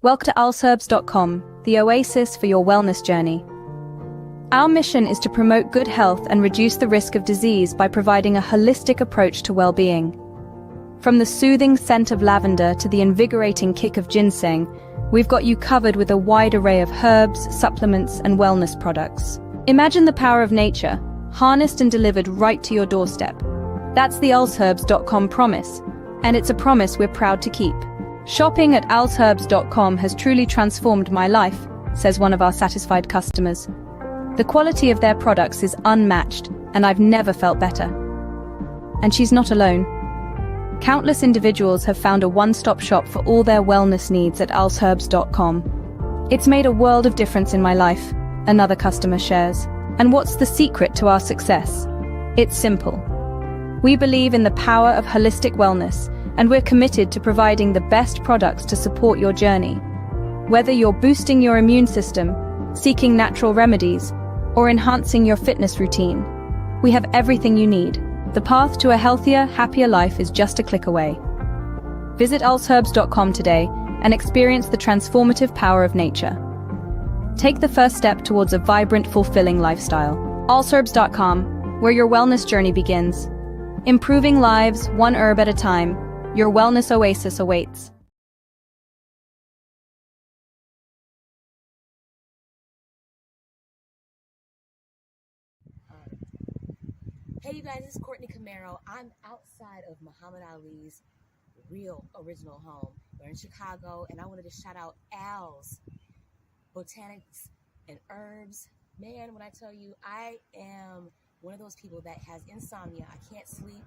Welcome to alsherbs.com, the oasis for your wellness journey. Our mission is to promote good health and reduce the risk of disease by providing a holistic approach to well-being. From the soothing scent of lavender to the invigorating kick of ginseng, we've got you covered with a wide array of herbs, supplements, and wellness products. Imagine the power of nature, harnessed and delivered right to your doorstep. That's the alsherbs.com promise, and it's a promise we're proud to keep. Shopping at alsherbs.com has truly transformed my life, says one of our satisfied customers. The quality of their products is unmatched, and I've never felt better. And she's not alone. Countless individuals have found a one-stop shop for all their wellness needs at alsherbs.com. It's made a world of difference in my life, another customer shares. And what's the secret to our success? It's simple. We believe in the power of holistic wellness, and we're committed to providing the best products to support your journey. Whether you're boosting your immune system, seeking natural remedies, or enhancing your fitness routine, we have everything you need. The path to a healthier, happier life is just a click away. Visit alsherbs.com today and experience the transformative power of nature. Take the first step towards a vibrant, fulfilling lifestyle. alsherbs.com, where your wellness journey begins. Improving lives, one herb at a time. Your wellness oasis awaits. Hey you guys, this is Courtney Camaro. I'm outside of Muhammad Ali's real original home. We're in Chicago, and I wanted to shout out Al's Botanics and Herbs. Man, when I tell you, I am one of those people that has insomnia. I can't sleep.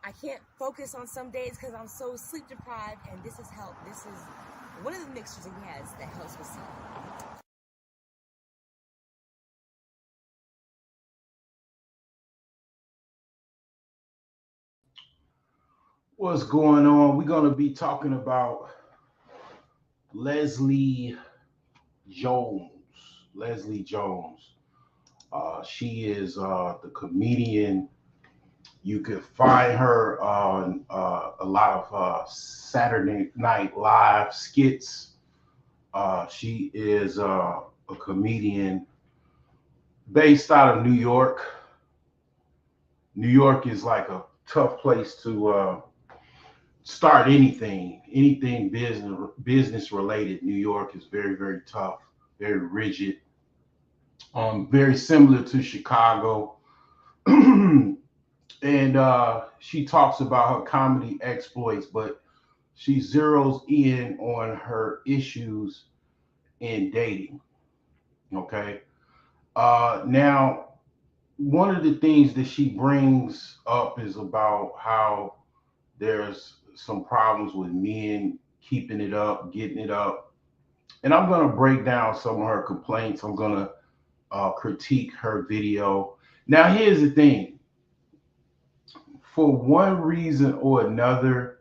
I can't focus on some days because I'm so sleep deprived, and this has helped. This is one of the mixtures he has that helps with sleep. What's going on? We're going to be talking about Leslie Jones. Leslie Jones. She is the comedian. You could find her on a lot of Saturday Night Live skits. She is a comedian based out of New York. New York is like a tough place to start anything business related. New York is very, very tough, very rigid, very similar to Chicago. And she talks about her comedy exploits, but she zeroes in on her issues in dating. Okay. Now, one of the things that she brings up is about how there's some problems with men keeping it up, getting it up. And I'm going to break down some of her complaints. I'm going to critique her video. Now, here's the thing. For one reason or another,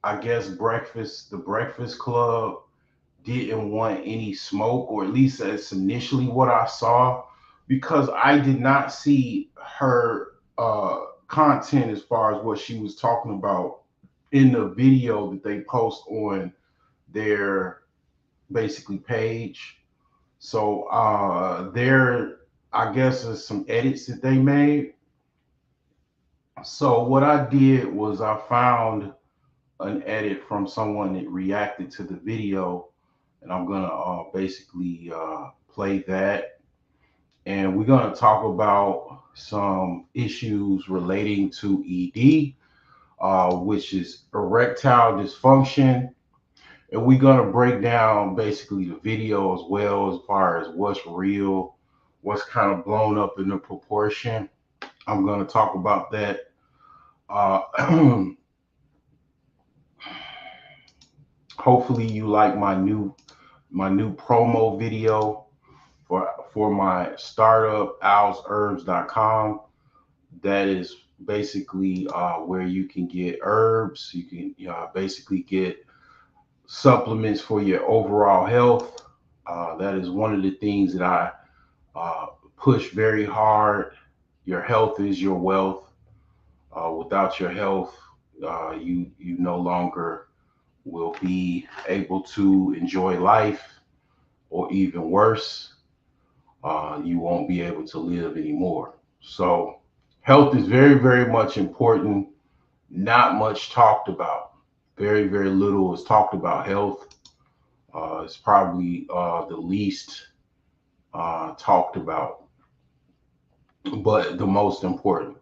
I guess the Breakfast Club didn't want any smoke, or at least that's initially what I saw, because I did not see her content as far as what she was talking about in the video that they post on their basically page. So there, I guess, is some edits that they made. So what I did was I found an edit from someone that reacted to the video, and I'm gonna basically play that, and we're gonna talk about some issues relating to ED, which is erectile dysfunction, and we're gonna break down basically the video as well, as far as what's real, what's kind of blown up in the proportion. I'm gonna talk about that. Hopefully you like my new promo video for my startup alsherbs.com. That is basically where you can get herbs. You can basically get supplements for your overall health. That is one of the things that I push very hard. Your health is your wealth. Without your health, you no longer will be able to enjoy life, or even worse, you won't be able to live anymore. So, health is very, very much important, not much talked about. Very, very little is talked about health. It's probably the least talked about, but the most important.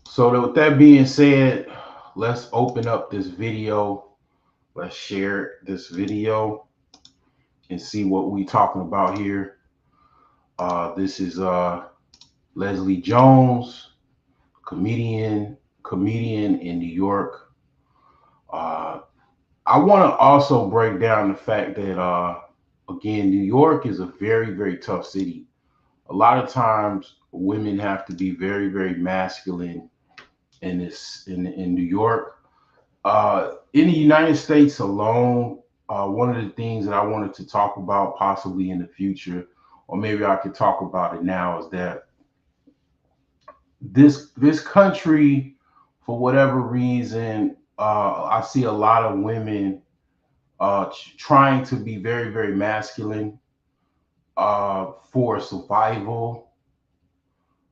So, with that being said, let's open up this video. Let's share this video and see what we talking about here. This is Leslie Jones, comedian in New York. Uh, I want to also break down the fact that again, New York is a very, very tough city. A lot of times, women have to be very, very masculine in New York. In the United States alone, one of the things that I wanted to talk about possibly in the future, or maybe I could talk about it now, is that this country, for whatever reason, I see a lot of women trying to be very, very masculine for survival.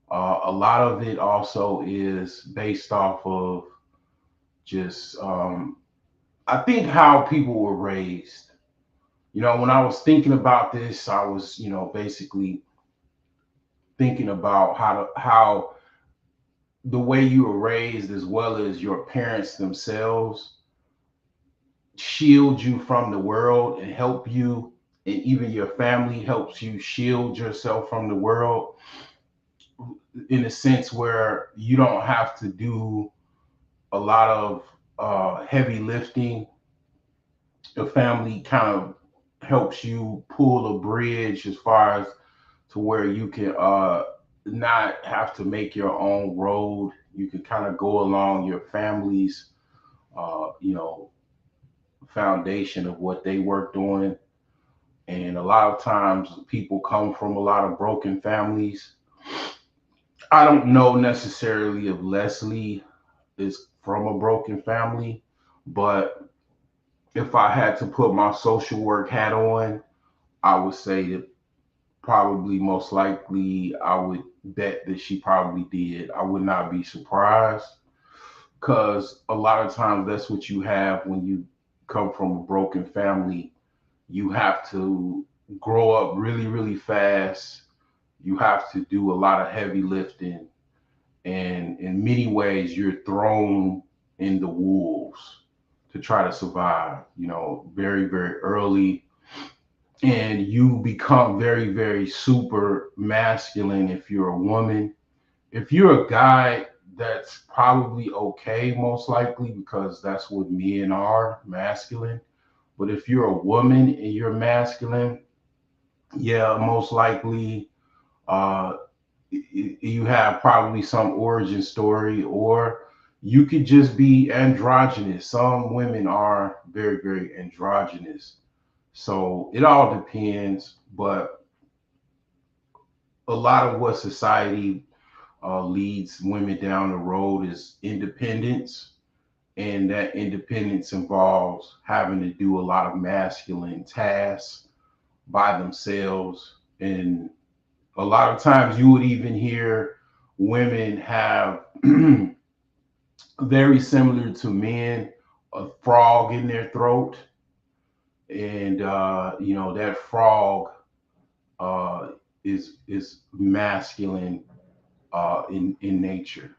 A lot of it also is based off of just, I think, how people were raised. When I was thinking about this, I was, basically thinking about how the way you were raised, as well as your parents themselves, shield you from the world and help you, and even your family helps you shield yourself from the world, in a sense where you don't have to do a lot of heavy lifting. The family kind of helps you pull a bridge as far as to where you can not have to make your own road. You can kind of go along your family's, uh, you know, foundation of what they worked on. And a lot of times people come from a lot of broken families. I don't know necessarily if Leslie is from a broken family, but if I had to put my social work hat on, I would say that probably most likely I would bet that she probably did. I would not be surprised, because a lot of times that's what you have when you come from a broken family. You have to grow up really, really fast. You have to do a lot of heavy lifting. And in many ways, you're thrown in the wolves to try to survive, very, very early. And you become very, very super masculine if you're a woman. If you're a guy, that's probably okay, most likely, because that's what men are, masculine. But if you're a woman and you're masculine, yeah, most likely uh, you have probably some origin story, or you could just be androgynous. Some women are very, very androgynous. So it all depends. But a lot of what society leads women down the road is independence. And that independence involves having to do a lot of masculine tasks by themselves. And a lot of times you would even hear women have very similar to men, a frog in their throat. And that frog uh, is masculine in nature.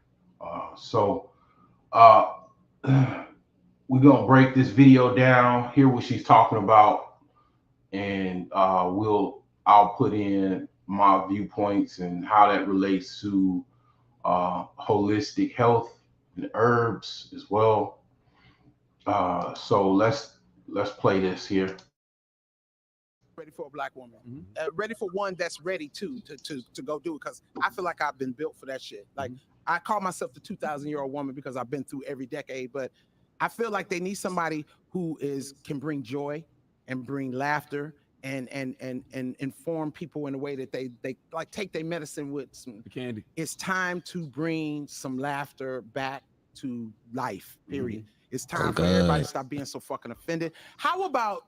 So uh, we're gonna break this video down, hear what she's talking about, and I'll put in my viewpoints and how that relates to holistic health and herbs as well. So let's play this here. Ready for a black woman, ready for one that's ready to go do it. Because I feel like I've been built for that shit. Like I call myself the 2,000-year-old woman because I've been through every decade. But I feel like they need somebody who can bring joy and bring laughter and inform people in a way that they like take their medicine with some candy. It's time to bring some laughter back to life, period. It's time for everybody to stop being so fucking offended. How about,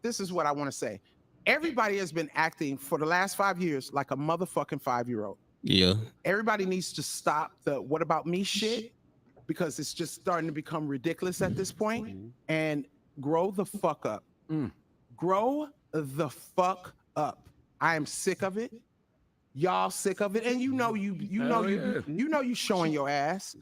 this is what I want to say. Everybody has been acting for the last 5 years like a motherfucking 5-year-old. Yeah. Everybody needs to stop the what about me shit, because it's just starting to become ridiculous at this point, and grow the fuck up. Grow the fuck up. I am sick of it. Y'all sick of it, and you know you showing your ass.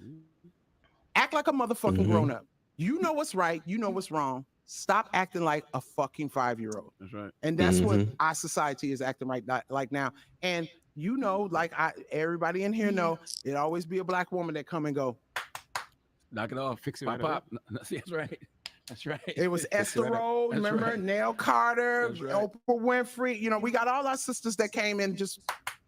Act like a motherfucking grown up. You know what's right. You know what's wrong. Stop acting like a fucking 5-year-old. That's right. And that's what our society is acting like now. And like everybody in here know, it always be a black woman that come and go, knock it off, fix it, pop. That's right. That's right. It was Esther Rowe, remember? Right. Nell Carter, right. Oprah Winfrey. We got all our sisters that came in, just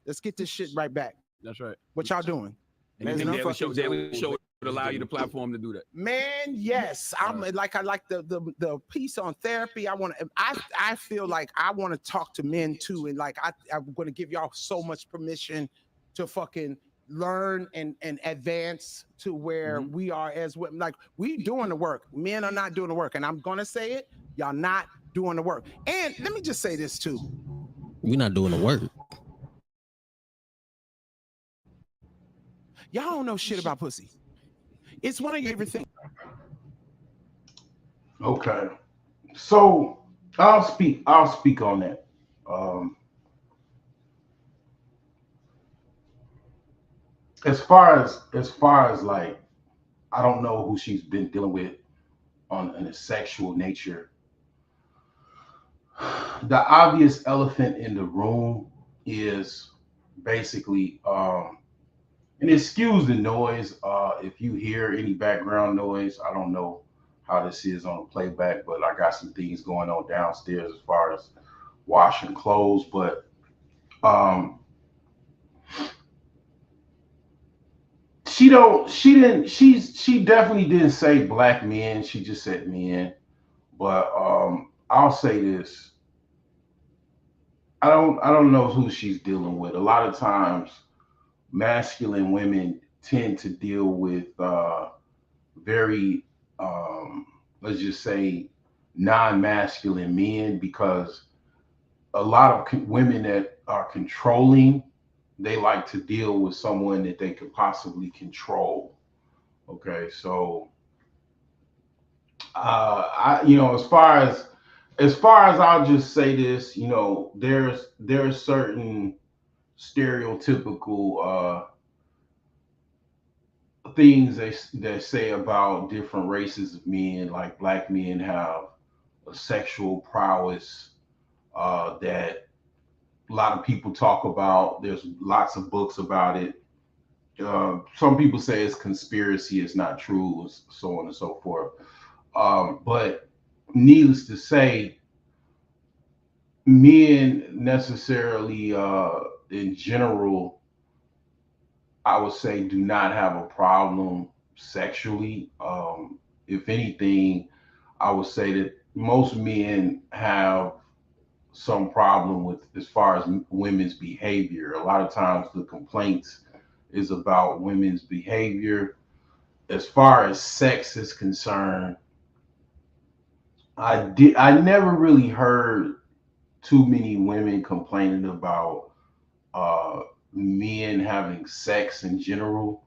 let's get this shit right back. That's right. What y'all doing? And Daily Show would allow you the platform to do that. Man, yes. I like the piece on therapy. I feel like I want to talk to men too. And like I'm gonna give y'all so much permission to fucking learn and advance to where we are as women. Like, we doing the work. Men are not doing the work. And I'm gonna say it, y'all not doing the work. And let me just say this too. We're not doing the work. Y'all don't know shit about pussy. It's one of your favorite things. Okay. So I'll speak on that. As far as like, I don't know who she's been dealing with in a sexual nature. The obvious elephant in the room is basically, and excuse the noise. If you hear any background noise, I don't know how this is on the playback, but I got some things going on downstairs as far as washing clothes. But she definitely didn't say black men. She just said men. But I'll say this. I don't know who she's dealing with. A lot of times masculine women tend to deal with very let's just say non-masculine men, because a lot of women that are controlling, they like to deal with someone that they could possibly control. Okay, so as far as I'll just say this, there's certain stereotypical things they say about different races of men. Like, black men have a sexual prowess that a lot of people talk about. There's lots of books about it. Some people say it's conspiracy, it's not true, so on and so forth. But needless to say, men necessarily, in general, I would say, do not have a problem sexually. If anything, I would say that most men have some problem with, as far as women's behavior. A lot of times the complaints is about women's behavior. As far as sex is concerned, I never really heard too many women complaining about men having sex in general.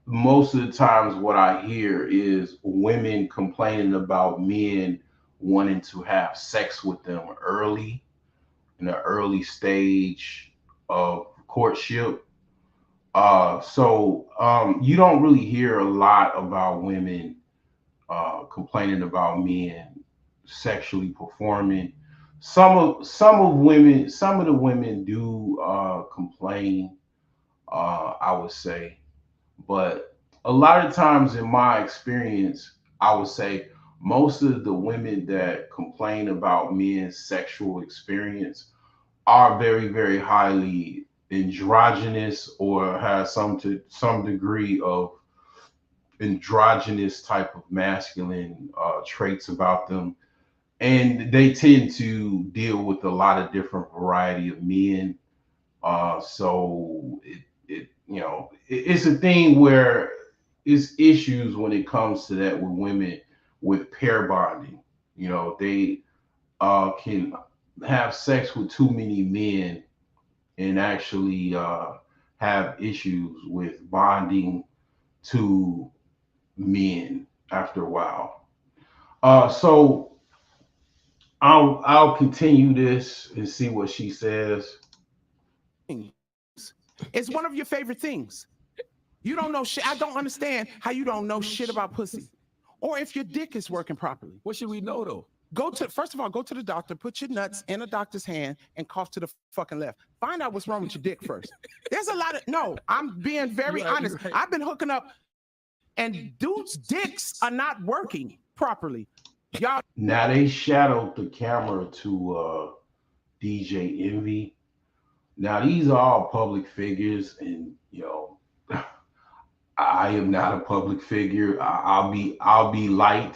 Most of the times what I hear is women complaining about men wanting to have sex with them early, in the early stage of courtship. So you don't really hear a lot about women complaining about men sexually performing. Some of the women do complain, I would say, but a lot of times in my experience, I would say most of the women that complain about men's sexual experience are very, very highly androgynous, or has some degree of androgynous type of masculine traits about them. and they tend to deal with a lot of different variety of men. So it's a thing where it's issues when it comes to that with women with pair bonding. They can have sex with too many men and actually have issues with bonding to men after a while. So I'll continue this and see what she says. It's one of your favorite things. You don't know shit. I don't understand how you don't know shit about pussy, or if your dick is working properly. What should we know though? First of all, go to the doctor, put your nuts in a doctor's hand, and cough to the fucking left. Find out what's wrong with your dick first. There's a lot of I'm being very honest. Right. I've been hooking up, and dudes' dicks are not working properly. Y'all. Now they shadowed the camera to DJ Envy. Now these are all public figures, and I am not a public figure. I'll be light.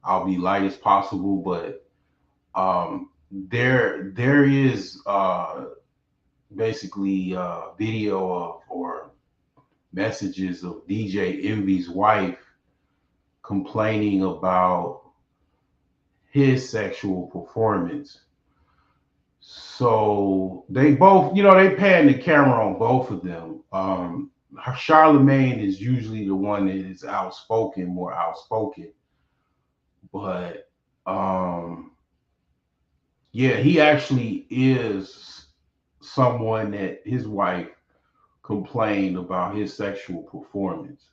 I'll be light as possible, but there is basically video of or messages of DJ Envy's wife complaining about his sexual performance. So they both, they pan the camera on both of them. Charlemagne is usually the one that is more outspoken, but yeah, he actually is someone that his wife complained about his sexual performance.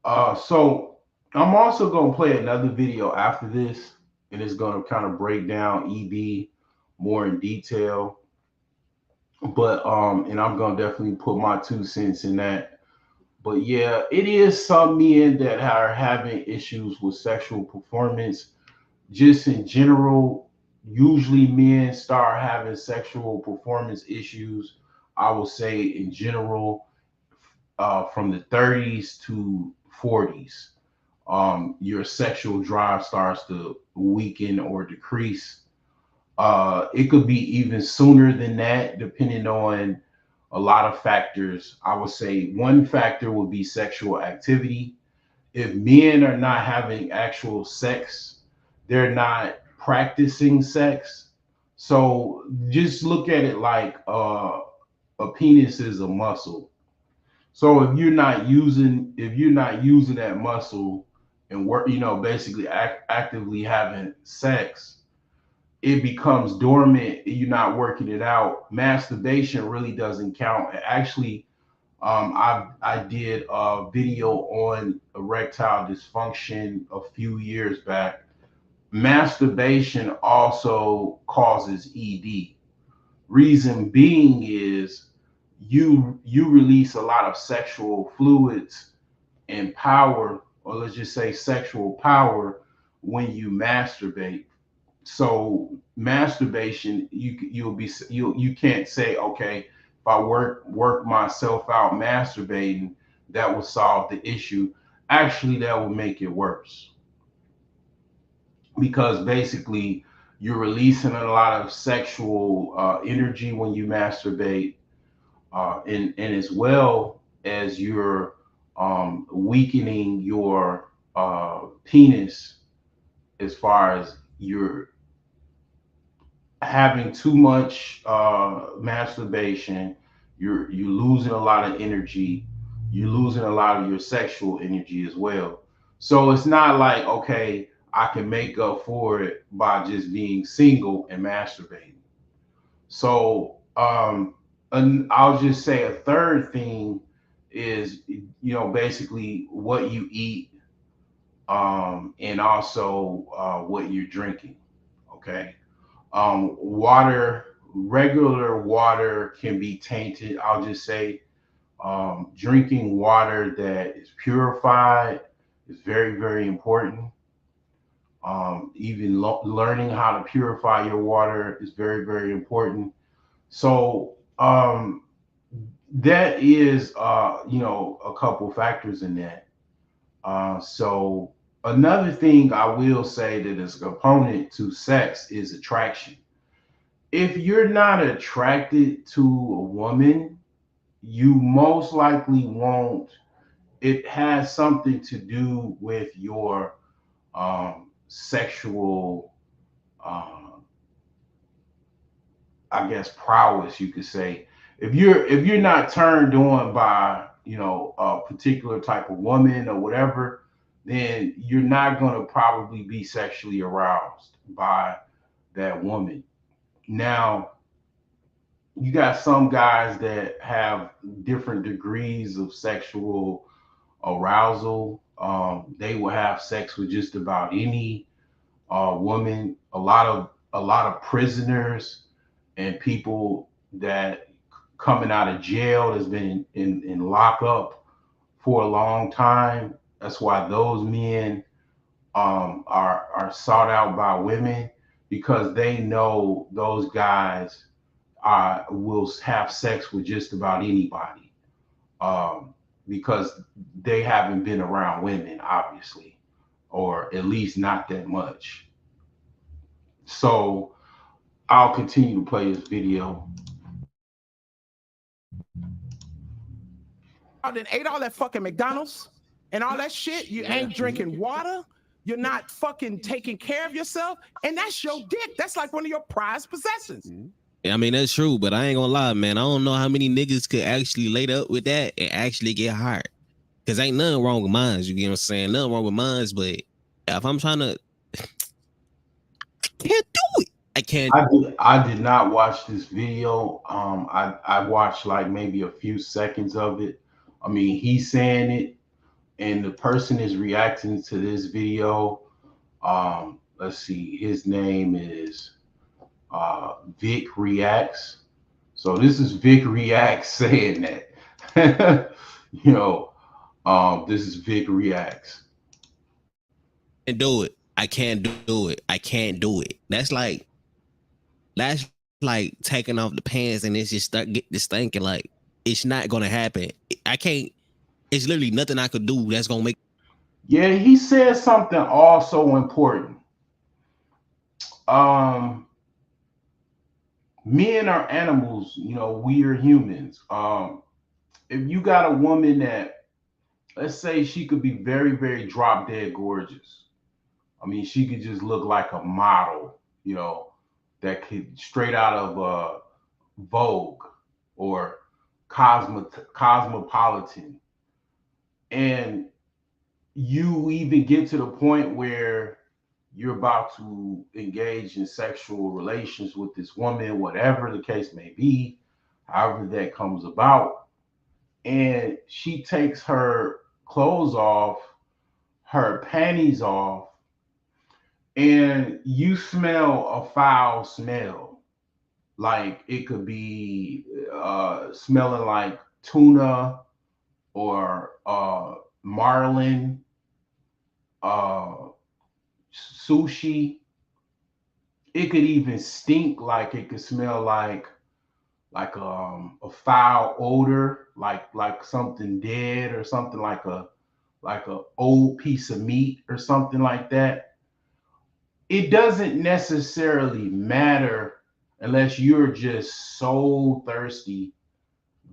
So I'm also going to play another video after this, and it's going to kind of break down EB more in detail. But and I'm going to definitely put my 2 cents in that. But yeah, it is some men that are having issues with sexual performance. Just in general, usually men start having sexual performance issues, I will say in general, from the 30s to 40s. Your sexual drive starts to weaken or decrease. It could be even sooner than that, depending on a lot of factors. I would say one factor would be sexual activity. If men are not having actual sex, they're not practicing sex. So just look at it like a penis is a muscle. So if you're not using that muscle and work, basically actively having sex, it becomes dormant. You're not working it out. Masturbation really doesn't count. Actually, I did a video on erectile dysfunction a few years back. Masturbation also causes ED. Reason being is you release a lot of sexual fluids and power, or let's just say sexual power, when you masturbate. So masturbation, you can't say, okay, if I work myself out masturbating, that will solve the issue. Actually, that will make it worse, because basically you're releasing a lot of sexual energy when you masturbate, and as well as you're weakening your penis, as far as you're having too much masturbation, you're losing a lot of energy, you're losing a lot of your sexual energy as well. So it's not like, okay, I can make up for it by just being single and masturbating. So and I'll just say a third thing is, basically what you eat, and also what you're drinking. Okay. Water, regular water can be tainted. I'll just say drinking water that is purified is very, very important. Even learning how to purify your water is very, very important. So that is, a couple factors in that. So Another thing I will say that is a component to sex is attraction. If you're not attracted to a woman, you most likely won't. It has something to do with your sexual, uh, I guess, prowess, you could say. If you're not turned on by a particular type of woman or whatever, then you're not going to probably be sexually aroused by that woman. Now, you got some guys that have different degrees of sexual arousal. They will have sex with just about any woman. A lot of prisoners and people that coming out of jail has been in lockup for a long time. That's why those men are sought out by women, because they know those guys will have sex with just about anybody, um, because they haven't been around women, obviously, or at least not that much. So I'll continue to play this video. Out and ate all that fucking McDonald's and all that shit. You ain't drinking water. You're not fucking taking care of yourself. And that's your dick. That's like one of your prized possessions. I mean, that's true, but I ain't gonna lie, man. I don't know how many niggas could actually laid up with that and actually get hired. Cause ain't nothing wrong with mines, you get what I'm saying? Nothing wrong with mines, but if I'm trying to, can't do it. I can't. I did not watch this video. I watched like maybe a few seconds of it. I mean, he's saying it, and the person is reacting to this video. Let's see, his name is Vic Reacts. So this is Vic Reacts saying that. This is Vic Reacts. Can't do it. I can't do it. I can't do it. That's like taking off the pants and it's just start get this thinking like it's not gonna happen. I can't. It's literally nothing I could do that's gonna make. Yeah, he said something also important. Men are animals, we are humans. If you got a woman that, let's say, she could be very, very drop dead gorgeous. I mean, she could just look like a model, that could straight out of Vogue or Cosmopolitan. And you even get to the point where you're about to engage in sexual relations with this woman, whatever the case may be, however that comes about. And she takes her clothes off, her panties off, and you smell a foul smell. Like it could be smelling like tuna or marlin, uh, sushi. It could even stink, like it could smell like a foul odor, like something dead, or something like a old piece of meat or something like that. It doesn't necessarily matter unless you're just so thirsty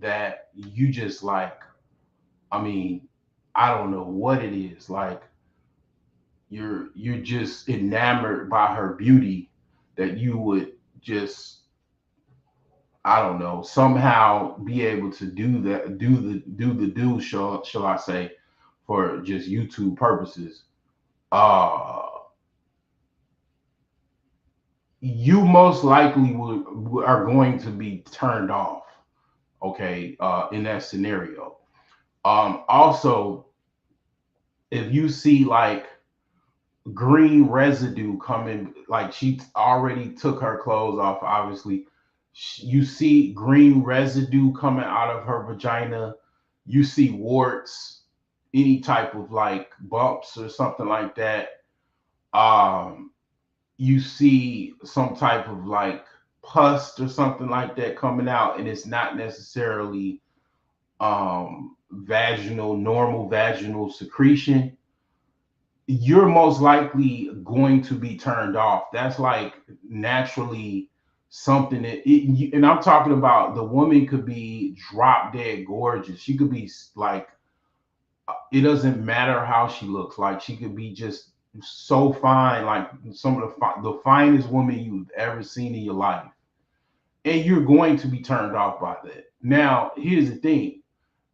that you just like, I mean, I don't know what it is. Like you're just enamored by her beauty that you would just, I don't know, somehow be able to do that, shall I say, for just YouTube purposes. Uh you most likely are going to be turned off, okay, in that scenario. Also, if you see like green residue coming, like she already took her clothes off, obviously, you see green residue coming out of her vagina, you see warts, any type of like bumps or something like that. You see some type of like pus or something like that coming out, and it's not necessarily normal vaginal secretion. you're most likely going to be turned off. That's like naturally something and I'm talking about the woman could be drop dead gorgeous. She could be like, it doesn't matter how she looks. Like she could be just so fine, like some of the finest woman you've ever seen in your life, and you're going to be turned off by that. Now, here's the thing: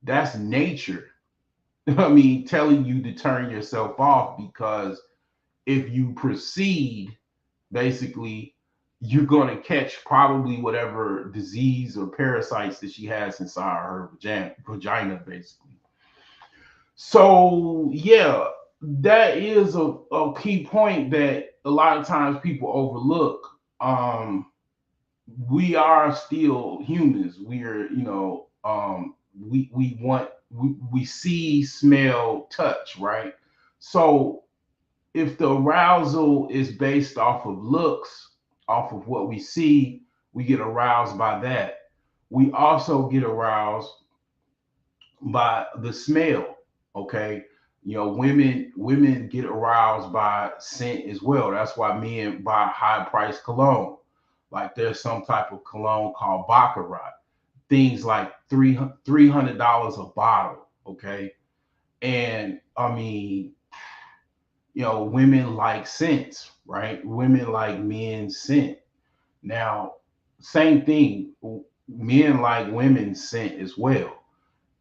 that's nature. I mean, telling you to turn yourself off because if you proceed, basically, you're going to catch probably whatever disease or parasites that she has inside her vagina, basically. So, yeah, that is a key point that a lot of times people overlook. We are still humans. We're, we see, smell, touch, right? So if the arousal is based off of looks, off of what we see, we get aroused by that. We also get aroused by the smell. Okay. Women get aroused by scent as well. That's why men buy high priced cologne. Like there's some type of cologne called Baccarat. Things like $300 a bottle. Okay. And I mean, women like scents, right? Women like men's scent. Now, same thing. Men like women's scent as well.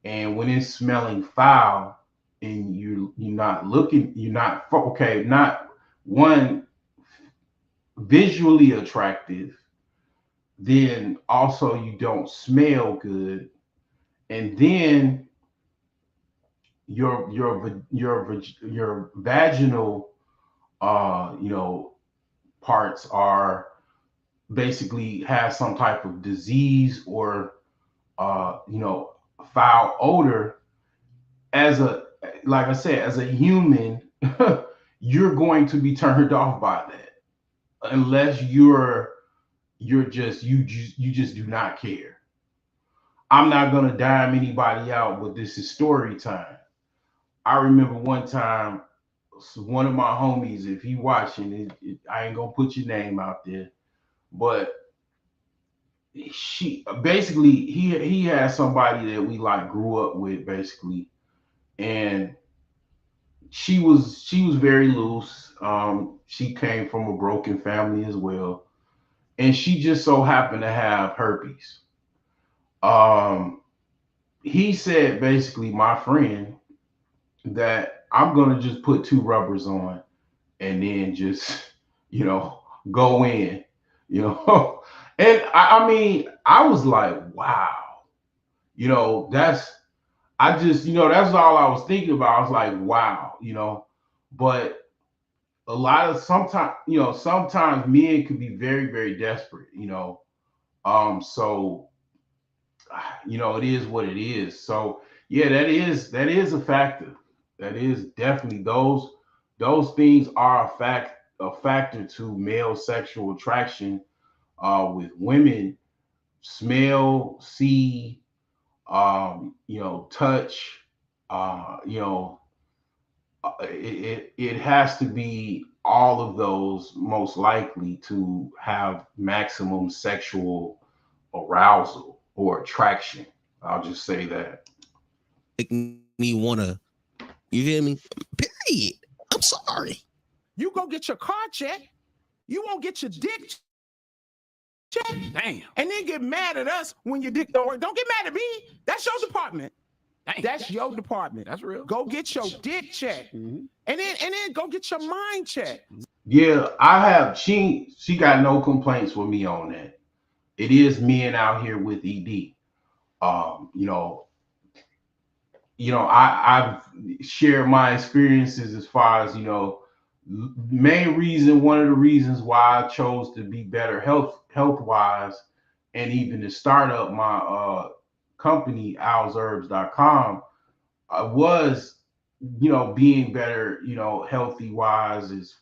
And when it's smelling foul, and you're not looking, you're not okay, not one visually attractive, then also you don't smell good, and then your vaginal parts are basically have some type of disease or foul odor. As a Like I said, as a human, you're going to be turned off by that unless you just do not care. I'm not gonna dime anybody out, but this is story time. I remember one time, one of my homies, if he watching I ain't gonna put your name out there, but she basically he had somebody that we like grew up with basically, and she was very loose. She came from a broken family as well, and she just so happened to have herpes. Um, he said basically, my friend, that I'm gonna just put two rubbers on and then just go in, you know. And I mean, I was like, wow, that's I just, that's all I was thinking about. I was like, wow. But a lot of sometimes men can be very, very desperate. So it is what it is. So yeah, that is a factor. That is definitely those things are a factor to male sexual attraction with women. Smell, see, touch, it has to be all of those most likely to have maximum sexual arousal or attraction. I'll just say that. Make me wanna, you feel me? Period. I'm sorry. You go get your car checked. You won't get your dick checked. Damn. And then get mad at us when your dick don't work. Don't get mad at me. That's your department. Damn. That's your department. That's real. Go get your dick checked. Mm-hmm. And then go get your mind checked. Yeah, I have. She got no complaints with me on that. It is men out here with ED. Um, you know, I've shared my experiences as far as one of the reasons why I chose to be better health wise, and even to start up my company owlsherbs.com was being better, healthy wise. Is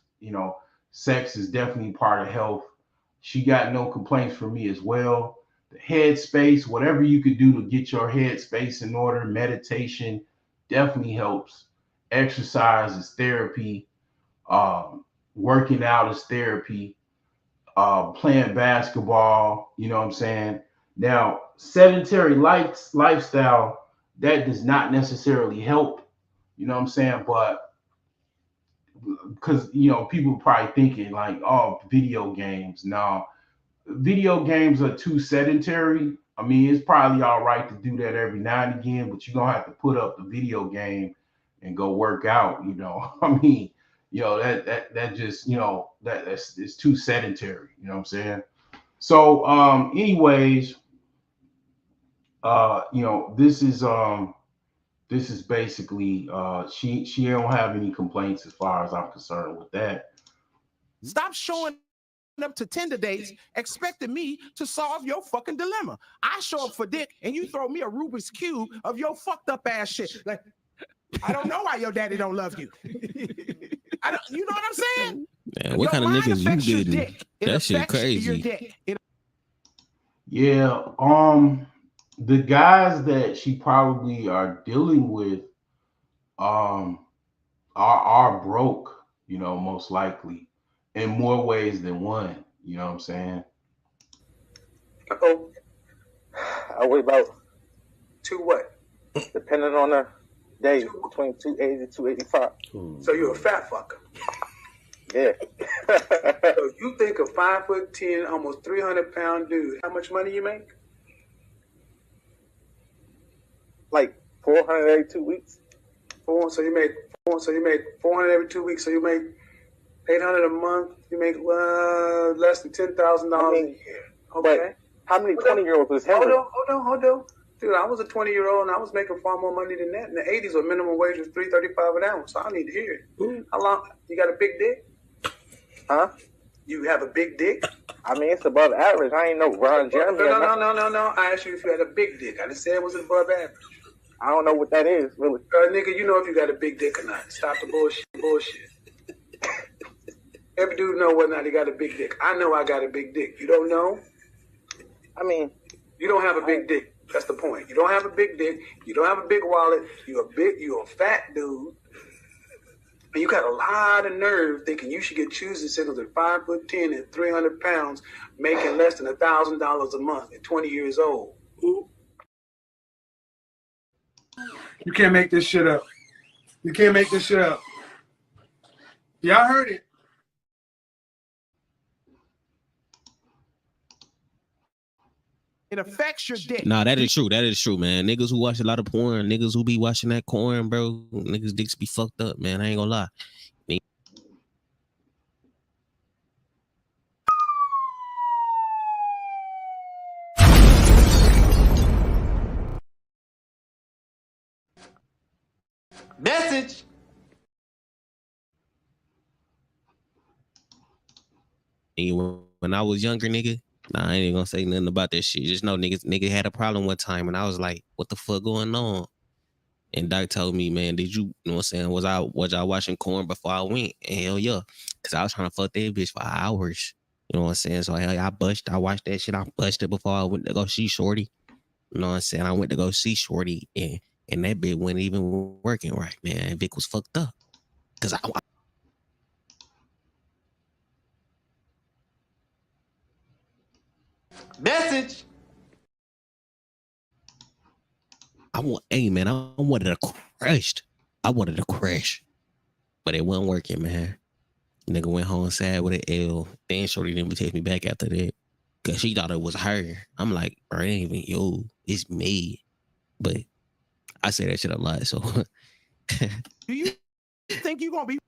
sex is definitely part of health. She got no complaints from me as well. The headspace, whatever you could do to get your headspace in order, meditation definitely helps. Exercise is therapy. Working out is therapy. Playing basketball, you know what I'm saying? Now, sedentary lifestyle, that does not necessarily help, you know what I'm saying? But because, people probably thinking like, oh, video games. No, video games are too sedentary. I mean, it's probably all right to do that every now and again, but you're gonna have to put up the video game and go work out. I mean, that just that's it's too sedentary. You know what I'm saying? So, anyways, this is basically she don't have any complaints as far as I'm concerned with that. Stop showing up to Tinder dates expecting me to solve your fucking dilemma. I show up for dick and you throw me a Rubik's Cube of your fucked up ass shit. Like, I don't know why your daddy don't love you. I don't, you know what I'm saying? Man, what kind of niggas you getting? That shit crazy. Yeah, the guys that she probably are dealing with are broke, most likely, in more ways than one. You know what I'm saying? Oh, I weigh about two what? Depending on the day, between 280 and 285. So you're a fat fucker. Yeah. So you think a 5'10", almost 300-pound dude, how much money you make? Like 400 every 2 weeks. So you make 400 every 2 weeks. So you make 800 a month. You make less than $10,000 a year. Okay. How many 20-year-olds was Henry? Hold on. Dude, I was a 20-year-old and I was making far more money than that. In the 80s, where minimum wage was $3.35 an hour. So I need to hear it. Ooh. How long? You got a big dick? Huh? You have a big dick? I mean, it's above average. I ain't no Ron Jeremy. No. I asked you if you had a big dick. I didn't say it was above average. I don't know what that is, really. Nigga, you know if you got a big dick or not. Stop the bullshit. Every dude know whether or not he got a big dick. I know I got a big dick. You don't know? I mean, you don't have a big dick. That's the point. You don't have a big dick. You don't have a big wallet. You're a fat dude. And you got a lot of nerve thinking you should get choosing signals at 5'10" and 300 pounds, making less than $1,000 a month at 20 years old. Ooh. You can't make this shit up. You can't make this shit up. Y'all heard it. It affects your dick. Nah, that is true. That is true, man. Niggas who watch a lot of porn, niggas who be watching that corn, bro, niggas dicks be fucked up, man. I ain't gonna lie. Message. When I was younger, nigga, nah, I ain't gonna say nothing about that shit. Just know nigga had a problem one time, and I was like, what the fuck going on? And Doc told me, man, did you know what I'm saying? Was I watching corn before I went? And hell yeah. Cause I was trying to fuck that bitch for hours. You know what I'm saying? So hell yeah, I watched that shit. I busted before I went to go see Shorty. You know what I'm saying? I went to go see Shorty and that bitch wasn't even working right, man. Vic was fucked up. Cause Message. I wanted to crash. I wanted to crash. But it wasn't working, man. Nigga went home sad with an L. Then Shorty didn't take me back after that. Cause she thought it was her. I'm like, bro, it ain't even you. It's me. But I say that shit a lot, so. Do you think you're gonna be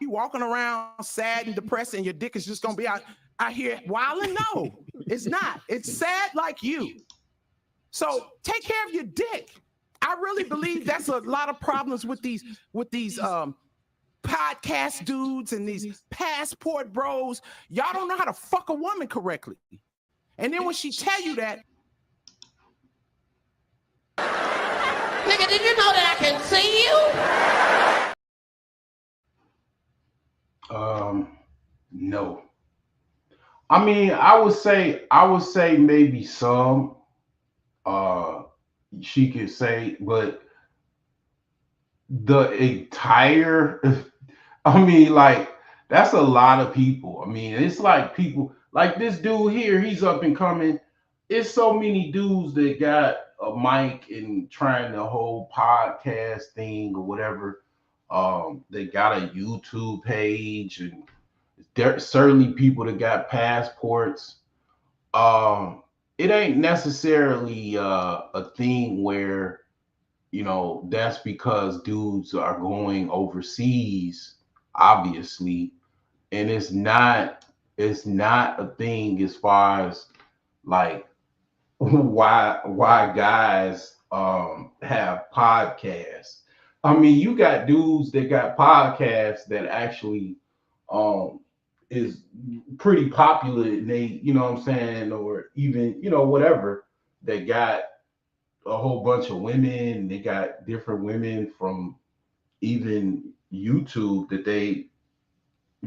walking around sad and depressed and your dick is just gonna be out here wilding? No, it's not. It's sad like you. So take care of your dick. I really believe that's a lot of problems with these podcast dudes and these passport bros. Y'all don't know how to fuck a woman correctly. And then when she tell you that, nigga, did you know that I can see you? No. I mean, I would say maybe some uh she could say, but the entire I mean, like, that's a lot of people. I mean, it's like people like this dude here, he's up and coming. It's so many dudes that got a mic and trying the whole podcast thing or whatever. They got a YouTube page, and there certainly people that got passports. It ain't necessarily a thing where that's because dudes are going overseas, obviously, and it's not a thing as far as like why guys have podcasts. I mean, you got dudes that got podcasts that actually um is pretty popular, and they, what I'm saying, or even, whatever, they got a whole bunch of women. They got different women from even YouTube that they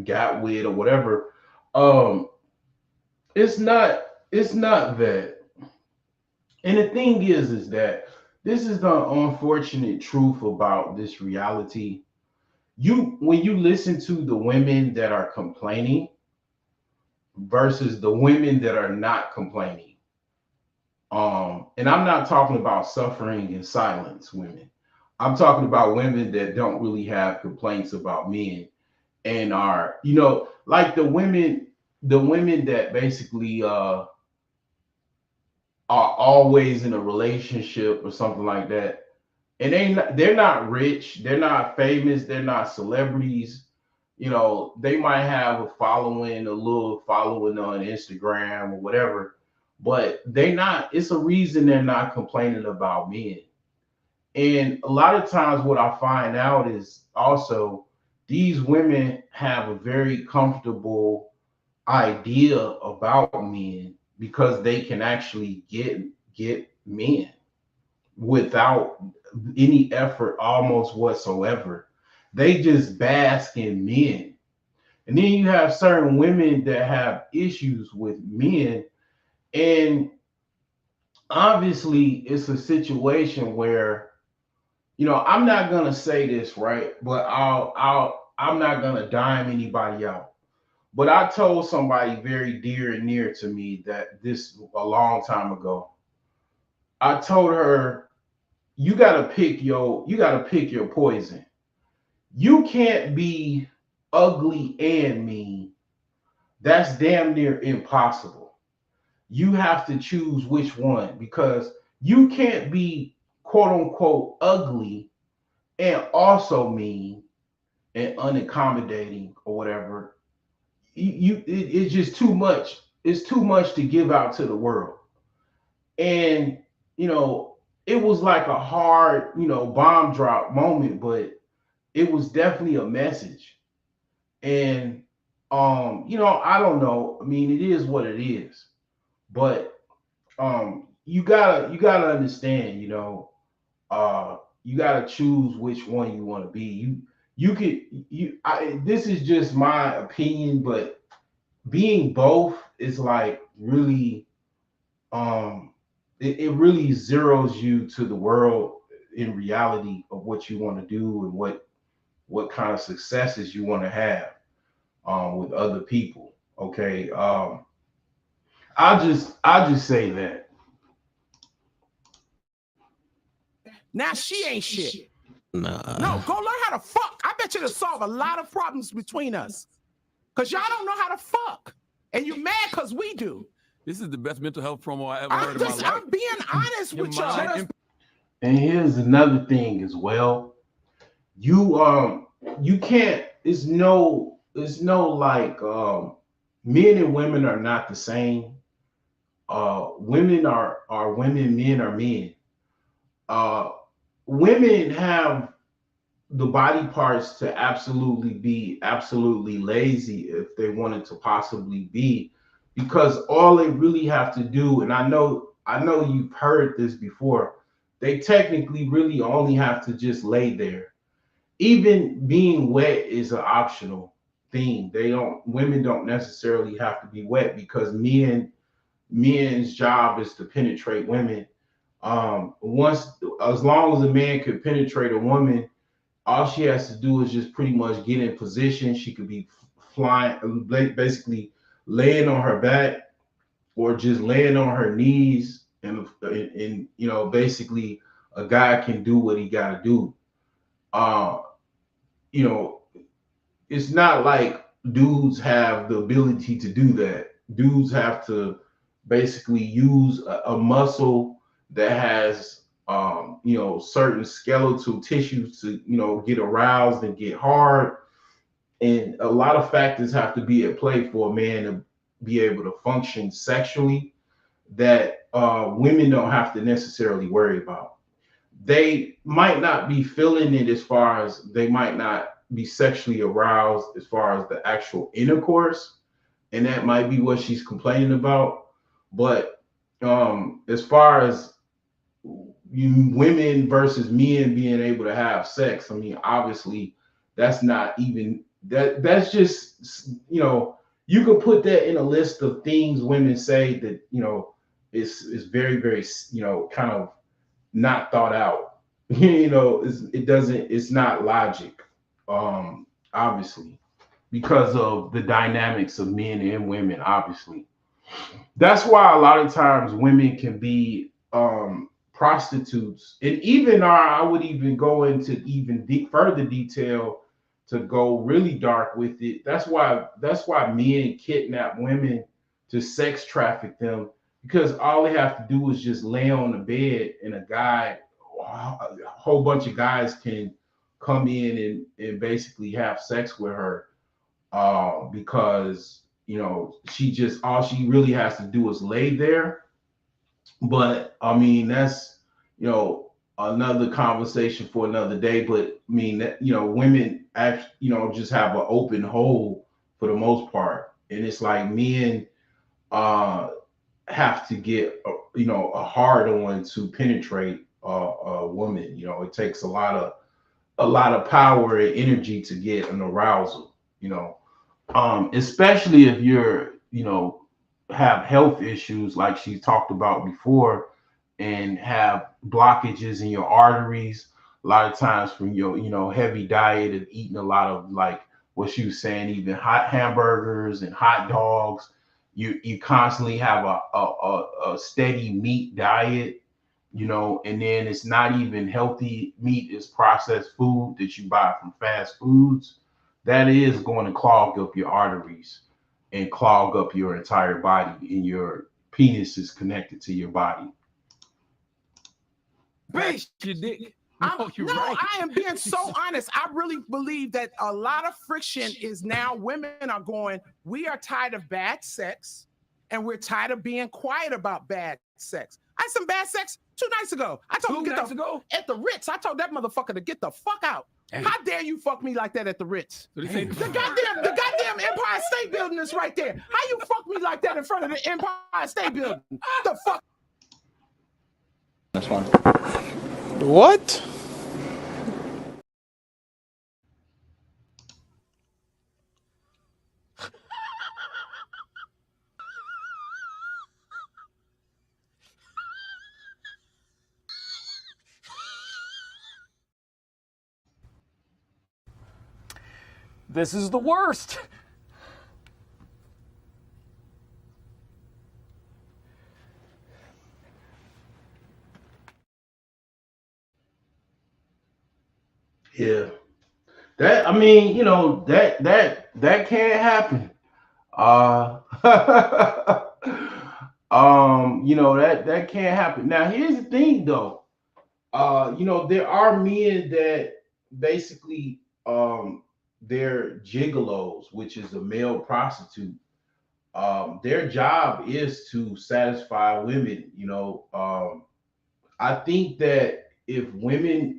got with or whatever. Um, it's not that. And the thing is that this is the unfortunate truth about this reality. When you listen to the women that are complaining versus the women that are not complaining, and I'm not talking about suffering in silence women. I'm talking about women that don't really have complaints about men and are, like the women that basically are always in a relationship or something like that. And they're not rich, they're not famous, they're not celebrities. They might have a little following on Instagram or whatever, but it's a reason they're not complaining about men. And a lot of times, what I find out is also these women have a very comfortable idea about men because they can actually get men without any effort almost whatsoever. They just bask in men. And then you have certain women that have issues with men. And obviously, it's a situation where, I'm not gonna say this right, but I'm not gonna dime anybody out. But I told somebody very dear and near to me that this a long time ago. I told her, you gotta pick your poison. You can't be ugly and mean. That's damn near impossible. You have to choose which one, because you can't be quote unquote ugly and also mean and unaccommodating or whatever. It's just too much. It's too much to give out to the world. And you know, it was like a hard, bomb drop moment, but it was definitely a message. And I don't know. I mean, it is what it is. But you gotta understand, you gotta choose which one you want to be. You could you I this is just my opinion, but being both is like really it really zeroes you to the world in reality of what you want to do and what kind of successes you want to have with other people. Okay. I just say that. Now she ain't shit. Nah. No, go learn how to fuck. I bet you to solve a lot of problems between us. Cause y'all don't know how to fuck. And you mad cause we do. This is the best mental health promo I ever heard in my life. I'm being honest with y'all. And here's another thing as well. You can't, it's no like men and women are not the same. Women are women, men are men. Uh Women have the body parts to absolutely be absolutely lazy if they wanted to possibly be, because all they really have to do, and I know you've heard this before, they technically really only have to just lay there. Even being wet is an optional. thing. Women don't necessarily have to be wet because men's job is to penetrate women. Once, as long as a man could penetrate a woman, all she has to do is just pretty much get in position. She could be flying, basically laying on her back or just laying on her knees, and basically a guy can do what he got to do. Uh, you know, it's not like dudes have the ability to do that. Dudes have to basically use a muscle that has certain skeletal tissues to get aroused and get hard, and a lot of factors have to be at play for a man to be able to function sexually that women don't have to necessarily worry about. They might not be feeling it as far as they might not be sexually aroused as far as the actual intercourse, and that might be what she's complaining about. But as far as women versus men being able to have sex, I mean, obviously, that's not even that. That's just you could put that in a list of things women say that is very very kind of not thought out. It's not logic, obviously, because of the dynamics of men and women, obviously. That's why a lot of times women can be prostitutes, and even I would even go into even further detail to go really dark with it. That's why men kidnap women to sex traffic them, because all they have to do is just lay on the bed, and a whole bunch of guys can come in and basically have sex with her, because all she really has to do is lay there. But I mean, that's another conversation for another day. But I mean, that women just have an open hole for the most part, and it's like men have to get a hard on to penetrate a woman. It takes a lot of power and energy to get an arousal. Especially if you're have health issues like she talked about before, and have blockages in your arteries. A lot of times from your heavy diet of eating a lot of, like what she was saying, even hot hamburgers and hot dogs. You constantly have a steady meat diet, and then it's not even healthy meat. Is processed food that you buy from fast foods. That is going to clog up your arteries and clog up your entire body, and your penis is connected to your body. Bitch, Your dick. No, Right. I am being so honest. I really believe that a lot of friction is now women are going, we are tired of bad sex, and we're tired of being quiet about bad sex. I had some bad sex 2 nights ago. I told him at the Ritz. I told that motherfucker to get the fuck out. Hey. How dare you fuck me like that at the Ritz? So they say The goddamn Empire State Building is right there. How you fuck me like that in front of the Empire State Building? The fuck? That's fine. What? This is the worst. Yeah, that I mean, that can't happen. Uh, that can't happen. Now, here's the thing, though. There are men that basically they're gigolos, which is a male prostitute. Their job is to satisfy women. I think that if women,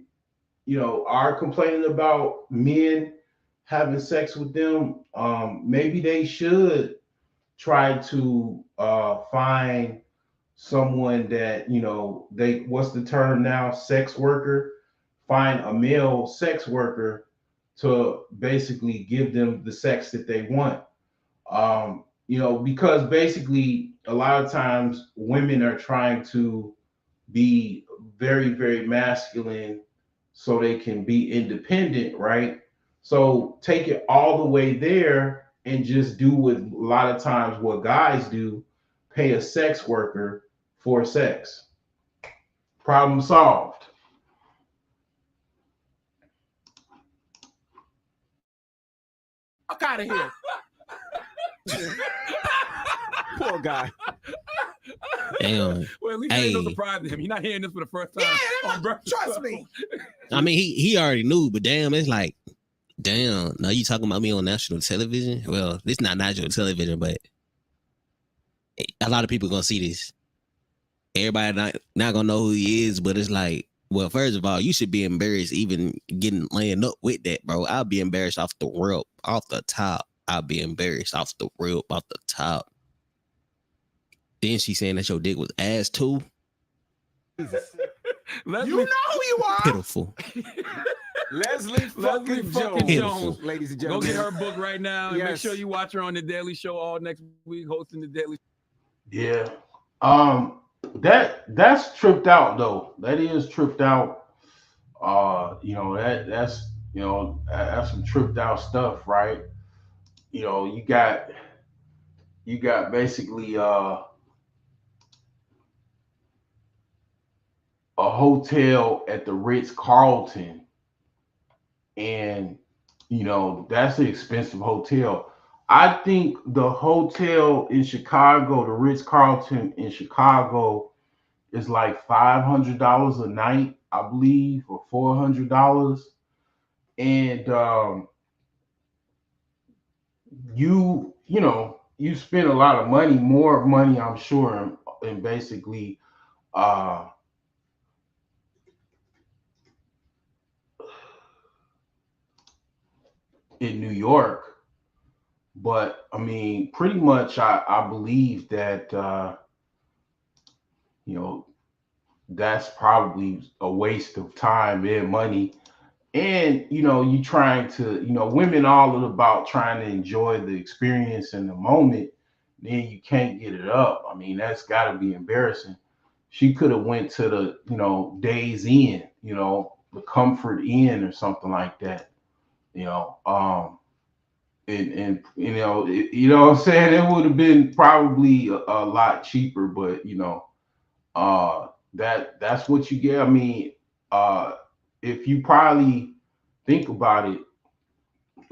are complaining about men having sex with them, maybe they should try to find someone that what's the term now, sex worker, find a male sex worker to basically give them the sex that they want. Because basically a lot of times women are trying to be very, very masculine so they can be independent, right? So take it all the way there and just do what a lot of times what guys do, pay a sex worker for sex. Problem solved. Fuck out of here. Poor guy. Damn. Well, at least ain't no surprise to him. He's not hearing this for the first time. Yeah, trust me. I mean, he already knew, but damn, it's like, damn. Now you talking about me on national television? Well, this not national television, but a lot of people gonna see this. Everybody not gonna know who he is, but it's like, well, first of all, you should be embarrassed even laying up with that, bro. I'll be embarrassed off the rip, off the top. I'll be embarrassed off the rip, off the top. Then she saying that your dick was ass too. You know who you are. Pitiful. Leslie fucking Jones, ladies and Go gentlemen. get her book right now. And Yes. make sure you watch her on the Daily Show all next week, hosting the Daily. Yeah. That's tripped out though. That is tripped out. That's some tripped out stuff, right? You got basically a hotel at the Ritz-Carlton, and that's an expensive hotel. I think the hotel in Chicago, the Ritz-Carlton in Chicago, is like $500 a night, I believe, or $400. And you spend a lot of money, more money, I'm sure, and basically in New York. But I mean, pretty much I believe that that's probably a waste of time and money. And you trying to, women all about trying to enjoy the experience in the moment, then you can't get it up. I mean, that's got to be embarrassing. She could have went to the, Days Inn, the Comfort Inn or something like that, and what I'm saying, it would have been probably a lot cheaper, but that's what you get. I mean, if you probably think about it,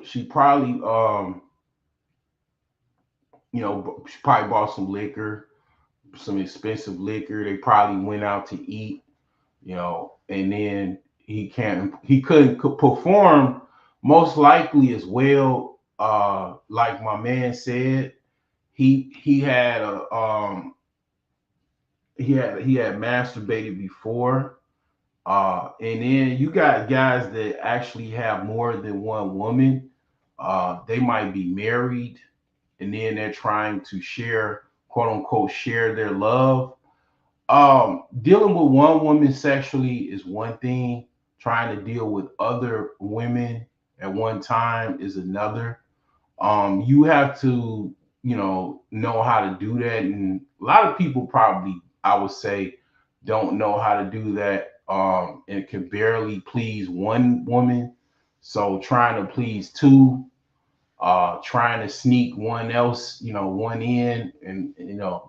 she probably she probably bought some liquor, some expensive liquor. They probably went out to eat, and then he couldn't perform most likely as well. Like my man said, he had he had masturbated before. And then you got guys that actually have more than one woman. They might be married, and then they're trying to share, quote unquote, share their love. Dealing with one woman sexually is one thing. Trying to deal with other women at one time is another. You have to, know how to do that. And a lot of people probably, I would say, don't know how to do that. And can barely please one woman. So trying to please two, trying to sneak one else, one in, and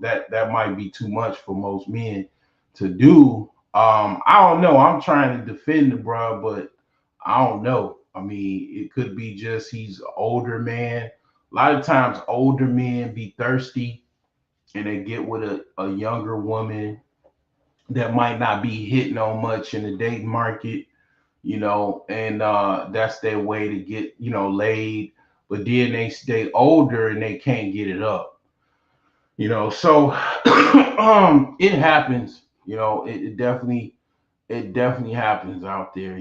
that might be too much for most men to do. I don't know. I'm trying to defend the bro, but I don't know. I mean, it could be just he's an older man. A lot of times older men be thirsty and they get with a younger woman that might not be hitting on much in the dating market, and that's their way to get, laid. But then they stay older and they can't get it up, so it happens, it definitely happens out there,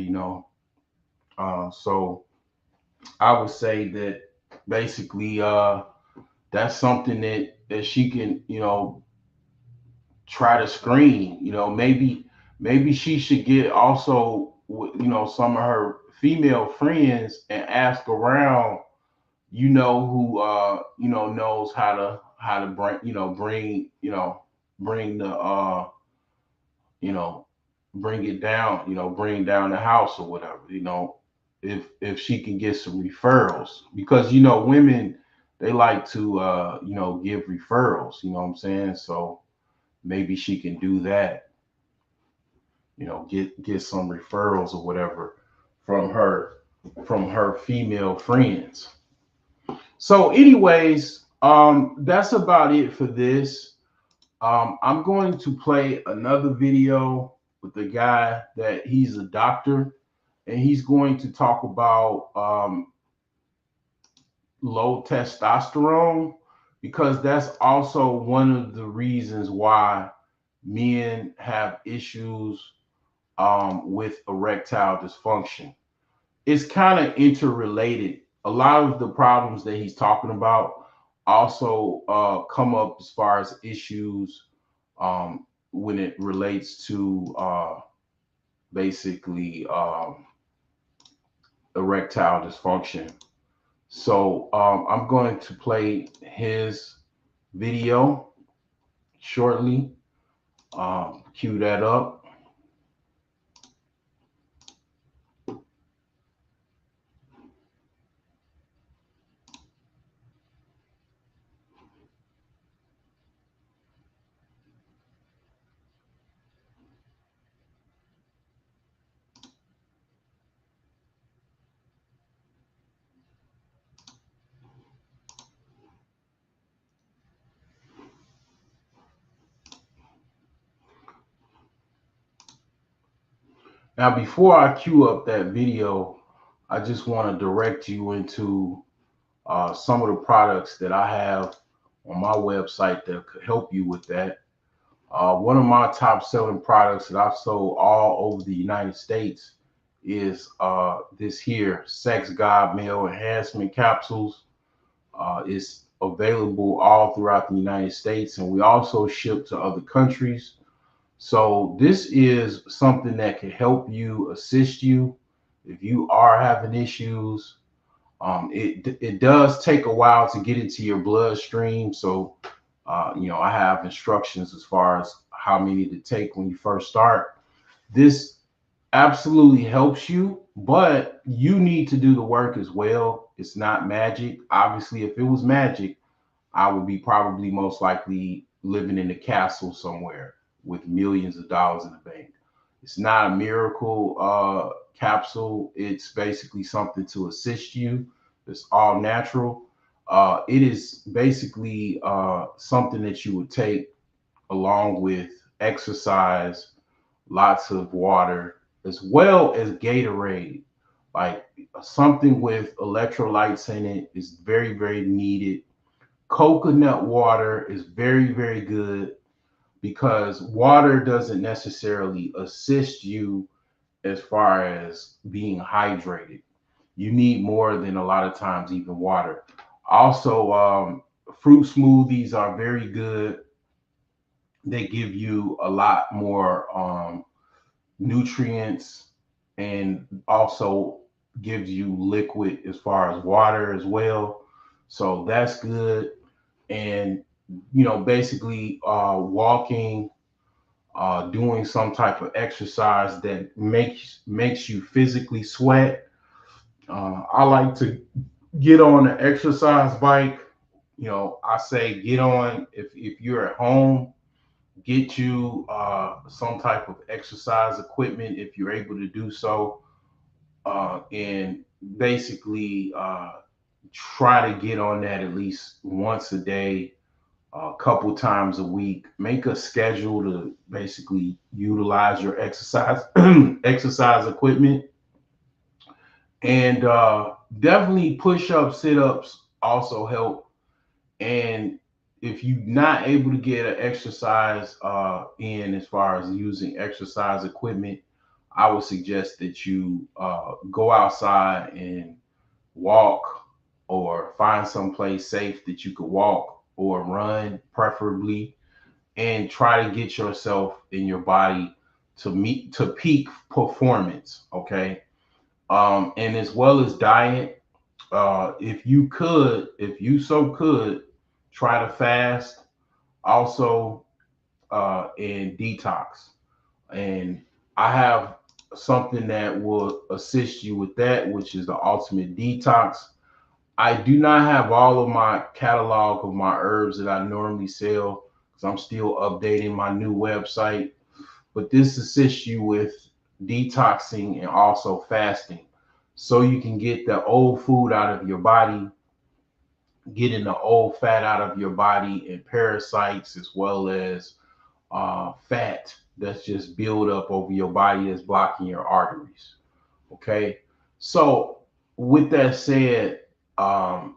so I would say that basically that's something that she can, try to screen, maybe she should get also, some of her female friends and ask around, who knows how to bring the you know, bring it down, bring down the house or whatever, if she can get some referrals, because women, they like to give referrals, you know what I'm saying? So maybe she can do that, get some referrals or whatever from her female friends. So anyways, that's about it for this. I'm going to play another video with the guy that he's a doctor, and he's going to talk about low testosterone, because that's also one of the reasons why men have issues with erectile dysfunction. It's kind of interrelated. A lot of the problems that he's talking about also come up as far as issues when it relates to basically erectile dysfunction. So I'm going to play his video shortly. Cue that up. Now, before I cue up that video, I just want to direct you into some of the products that I have on my website that could help you with that. One of my top selling products that I've sold all over the United States is this here, Sex God Male Enhancement Capsules. It's available all throughout the United States, and we also ship to other countries. So this is something that can help you, assist you if you are having issues. It does take a while to get into your bloodstream. So, I have instructions as far as how many to take when you first start. This absolutely helps you, but you need to do the work as well. It's not magic. Obviously, if it was magic, I would be probably most likely living in a castle somewhere with millions of dollars in the bank. It's not a miracle capsule. It's basically something to assist you. It's all natural. It is basically something that you would take along with exercise, lots of water, as well as Gatorade. Like something with electrolytes in it is very, very needed. Coconut water is very, very good, because water doesn't necessarily assist you as far as being hydrated. You need more than a lot of times even water. Also, fruit smoothies are very good. They give you a lot more nutrients, and also gives you liquid as far as water as well. So that's good. And basically walking, doing some type of exercise that makes you physically sweat. I like to get on an exercise bike. I say get on, if you're at home, get you some type of exercise equipment if you're able to do so, and basically try to get on that at least once a day, a couple times a week. Make a schedule to basically utilize your exercise exercise equipment, and definitely push-ups, sit-ups also help. And if you're not able to get an exercise in as far as using exercise equipment, I would suggest that you go outside and walk, or find some place safe that you could walk or run, preferably, and try to get yourself in your body to peak performance. Okay. And as well as diet, if you so could, try to fast also, and detox. And I have something that will assist you with that, which is the ultimate detox. I do not have all of my catalog of my herbs that I normally sell because I'm still updating my new website. But this assists you with detoxing and also fasting so you can get the old food out of your body, getting the old fat out of your body and parasites as well as fat that's just build up over your body that's blocking your arteries. Okay. So with that said, um,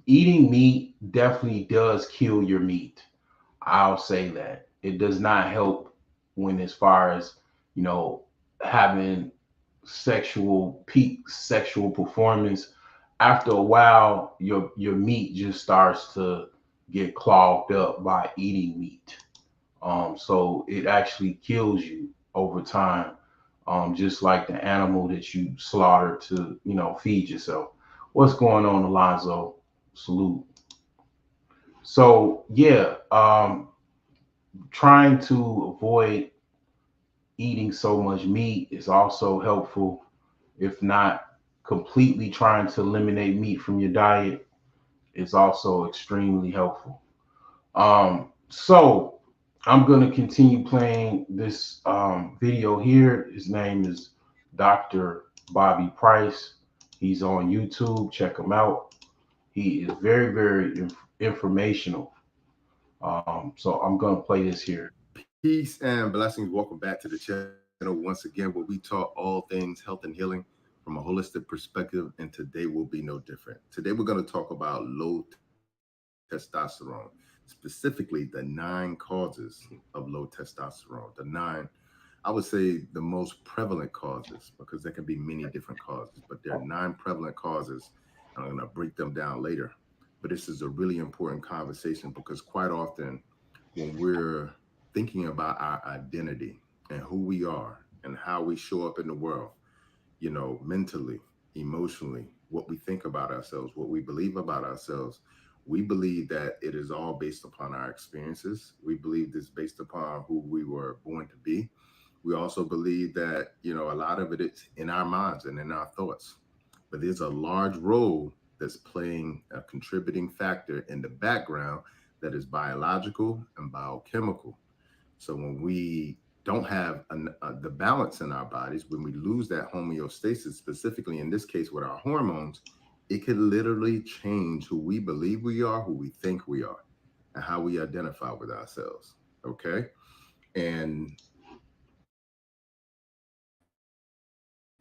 eating meat definitely does kill your meat. I'll say that. It does not help when as far as, you know, having peak sexual performance. After a while, your meat just starts to get clogged up by eating meat. So it actually kills you over time, just like the animal that you slaughter to, feed yourself. What's going on, Alonzo? Salute. So yeah, trying to avoid eating so much meat is also helpful. If not completely trying to eliminate meat from your diet, it's also extremely helpful. So I'm going to continue playing this video here. His name is Dr. Bobby Price. He's on YouTube. Check him out. He is very, very informational. So I'm going to play this here. Peace and blessings. Welcome back to the channel once again, where we talk all things health and healing from a holistic perspective. And today will be no different. Today we're going to talk about low testosterone, specifically the 9 causes of low testosterone. The 9, I would say the most prevalent causes, because there can be many different causes, but there are 9 prevalent causes. And I'm going to break them down later. But this is a really important conversation because quite often when we're thinking about our identity and who we are and how we show up in the world, mentally, emotionally, what we think about ourselves, what we believe about ourselves, we believe that it is all based upon our experiences. We believe this based upon who we were born to be. We also believe that, a lot of it is in our minds and in our thoughts. But there's a large role that's playing a contributing factor in the background that is biological and biochemical. So when we don't have the balance in our bodies, when we lose that homeostasis, specifically in this case with our hormones, it could literally change who we believe we are, who we think we are, and how we identify with ourselves. Okay. And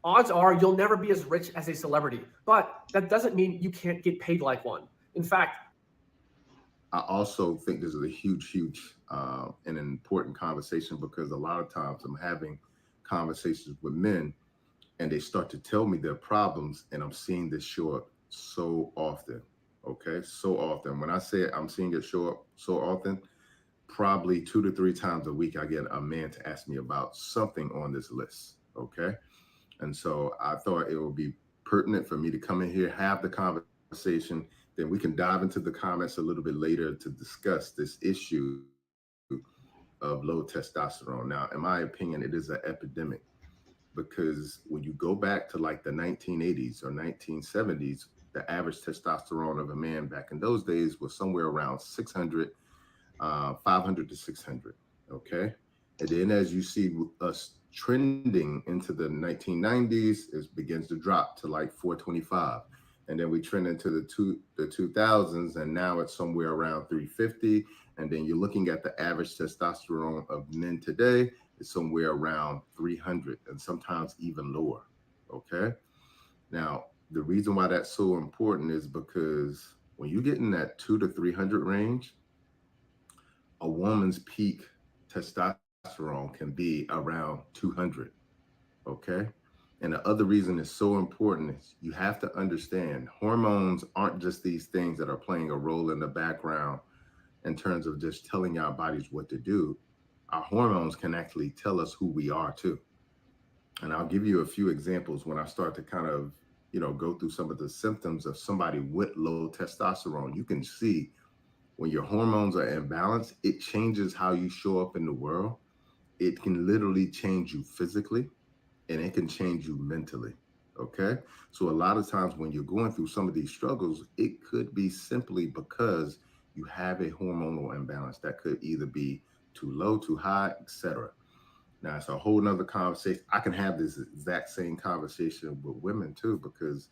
odds are you'll never be as rich as a celebrity, but that doesn't mean you can't get paid like one. In fact, I also think this is a huge and an important conversation because a lot of times I'm having conversations with men and they start to tell me their problems, and I'm seeing this show up so often. Okay, so often. When I say I'm seeing it show up so often, probably 2 to 3 times a week, I get a man to ask me about something on this list. Okay, and so I thought it would be pertinent for me to come in here, have the conversation. Then we can dive into the comments a little bit later to discuss this issue of low testosterone. Now, in my opinion, it is an epidemic because when you go back to like the 1980s or 1970s, the average testosterone of a man back in those days was somewhere around 600, 500 to 600. Okay. And then as you see us trending into the 1990s, it begins to drop to like 425. And then we trend into the 2000s, and now it's somewhere around 350. And then you're looking at the average testosterone of men today is somewhere around 300 and sometimes even lower. Okay. Now, the reason why that's so important is because when you get in that 200 to 300 range, a woman's peak testosterone can be around 200. Okay. And the other reason it's so important is you have to understand hormones aren't just these things that are playing a role in the background in terms of just telling our bodies what to do. Our hormones can actually tell us who we are too. And I'll give you a few examples when I start to kind of, go through some of the symptoms of somebody with low testosterone. You can see when your hormones are imbalanced, it changes how you show up in the world. It can literally change you physically, and it can change you mentally. Okay. So a lot of times when you're going through some of these struggles, it could be simply because you have a hormonal imbalance that could either be too low, too high, etc. Now it's a whole nother conversation. I can have this exact same conversation with women too, because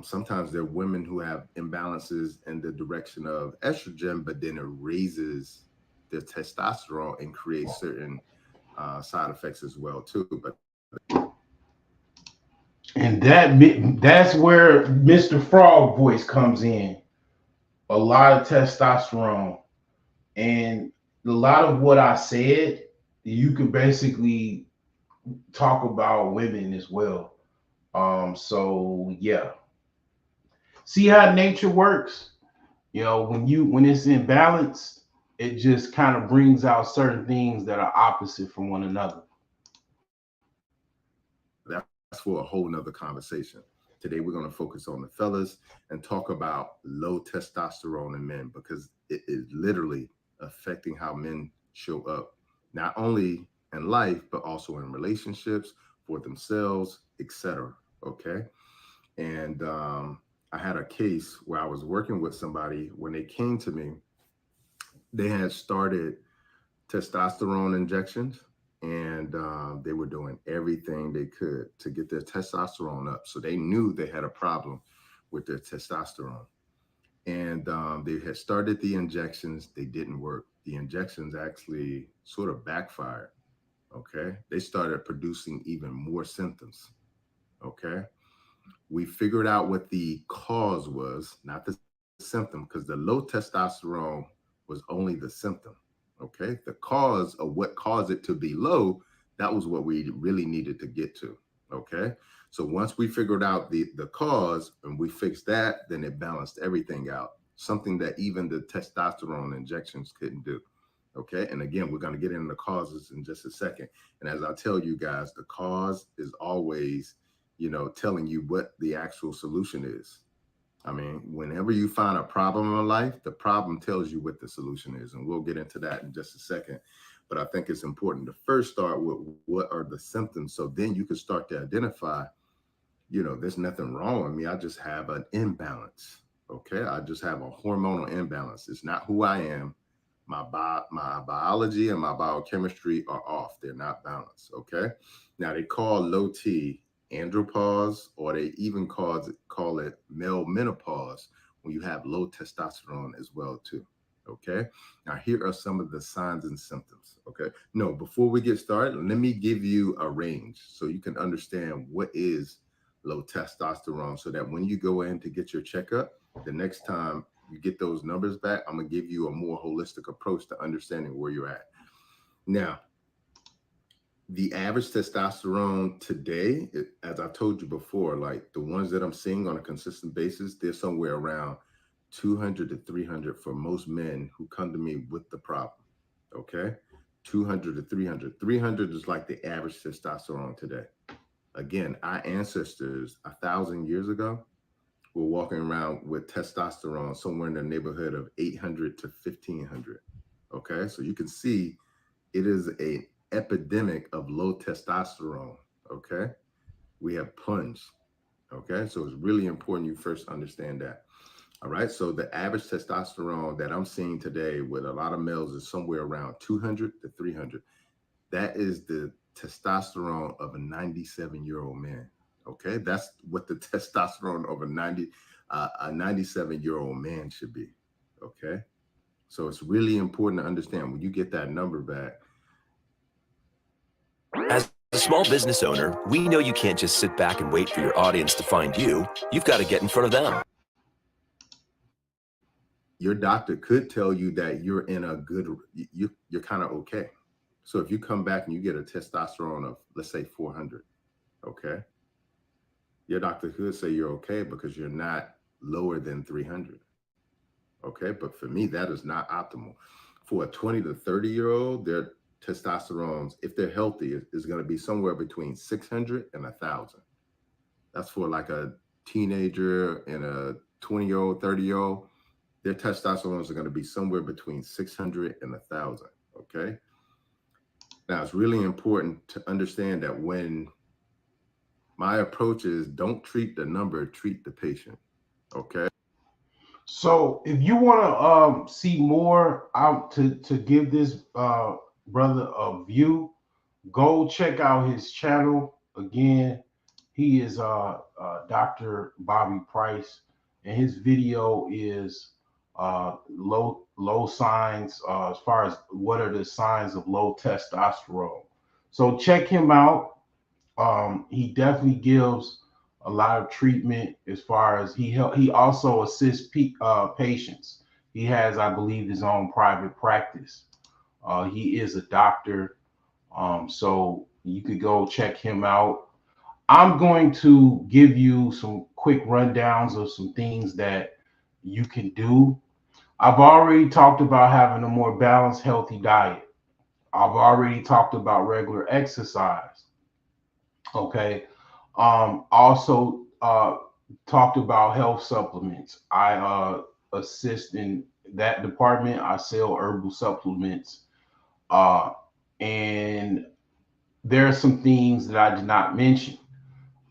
sometimes there are women who have imbalances in the direction of estrogen, but then it raises their testosterone and creates certain side effects as well too. But And that's where Mr. Frog voice comes in. A lot of testosterone. And a lot of what I said, you could basically talk about women as well. So yeah. See how nature works? When it's in balance, it just kind of brings out certain things that are opposite from one another. that's for a whole nother conversation. Today we're going to focus on the fellas and talk about low testosterone in men, because it is literally affecting how men show up, not only in life, but also in relationships, for themselves, etc. Okay. And I had a case where I was working with somebody. When they came to me, they had started testosterone injections, and they were doing everything they could to get their testosterone up. So they knew they had a problem with their testosterone. And they had started the injections. They didn't work. The injections actually sort of backfired. Okay. They started producing even more symptoms. Okay. We figured out what the cause was, not the symptom, because the low testosterone was only the symptom. Okay. The cause of what caused it to be low, that was what we really needed to get to. Okay. So once we figured out the cause and we fixed that, then it balanced everything out, something that even the testosterone injections couldn't do. Okay. And again, we're going to get into the causes in just a second. And as I tell you guys, the cause is always, telling you what the actual solution is. I mean, whenever you find a problem in life, the problem tells you what the solution is. And we'll get into that in just a second. But I think it's important to first start with what are the symptoms. So then you can start to identify, there's nothing wrong with me. I just have an imbalance. Okay. I just have a hormonal imbalance. It's not who I am. My biology and my biochemistry are off. They're not balanced. Okay. Now they call low T andropause, or they even call it male menopause when you have low testosterone as well too. Okay. Now here are some of the signs and symptoms. Okay. No, before we get started, let me give you a range so you can understand what is low testosterone, so that when you go in to get your checkup, the next time you get those numbers back, I'm going to give you a more holistic approach to understanding where you're at. Now, the average testosterone today, as I told you before, like the ones that I'm seeing on a consistent basis, they're somewhere around 200 to 300 for most men who come to me with the problem. Okay. 200 to 300. 300 is like the average testosterone today. Again, our ancestors 1,000 years ago were walking around with testosterone somewhere in the neighborhood of 800 to 1,500. Okay. So you can see it is an epidemic of low testosterone. Okay. We have plunged. Okay. So it's really important you first understand that. All right. So the average testosterone that I'm seeing today with a lot of males is somewhere around 200 to 300. That is the testosterone of a 97-year-old man. Okay. That's what the testosterone of a 97-year-old man should be. Okay. So it's really important to understand when you get that number back. As a small business owner, we know you can't just sit back and wait for your audience to find you. You've got to get in front of them. Your doctor could tell you that you're in a good, you're kind of okay. So if you come back and you get a testosterone of, let's say 400, okay, your doctor could say you're okay because you're not lower than 300. Okay. But for me, that is not optimal. For a 20 to 30-year-old, testosterones, if they're healthy, is going to be somewhere between 600 and 1,000. That's for like a teenager and a 20-year-old, 30-year-old. Their testosterones are going to be somewhere between 600 and 1,000. Okay. Now, it's really important to understand that when my approach is don't treat the number, treat the patient. Okay. So if you want to see more out to give this brother a view, go check out his channel. Again, he is Dr. Bobby Price, and his video is low signs as far as what are the signs of low testosterone. So check him out. He definitely gives a lot of treatment as far as he also assists patients. He has, I believe, his own private practice. He is a doctor, so you could go check him out. I'm going to give you some quick rundowns of some things that you can do. I've already talked about having a more balanced, healthy diet. I've already talked about regular exercise. Okay. Also talked about health supplements. I assist in that department. I sell herbal supplements. And there are some things that I did not mention.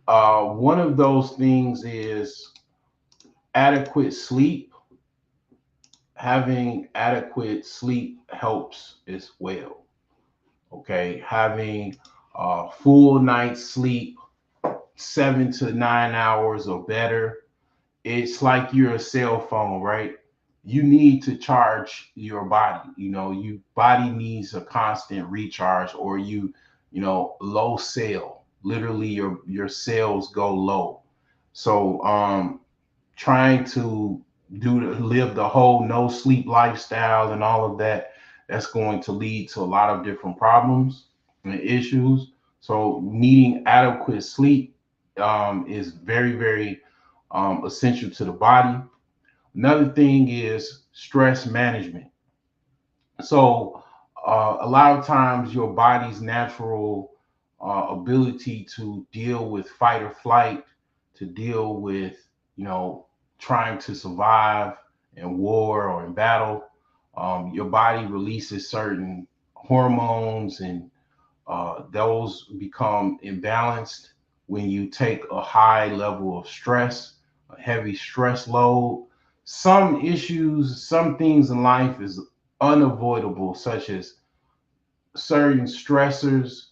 One of those things is adequate sleep. Having adequate sleep helps as well. Okay. Having full night's sleep, 7 to 9 hours or better. It's like you're a cell phone, right? You need to charge your body. Your body needs a constant recharge, or low cell. Literally, your cells go low. So, trying to live the whole no sleep lifestyle and all of that, that's going to lead to a lot of different problems and issues. So, needing adequate sleep is very, very essential to the body. Another thing is stress management. So, a lot of times, your body's natural ability to deal with fight or flight, to deal with, trying to survive in war or in battle, your body releases certain hormones, and those become imbalanced when you take a high level of stress, a heavy stress load. Some issues, some things in life is unavoidable, such as certain stressors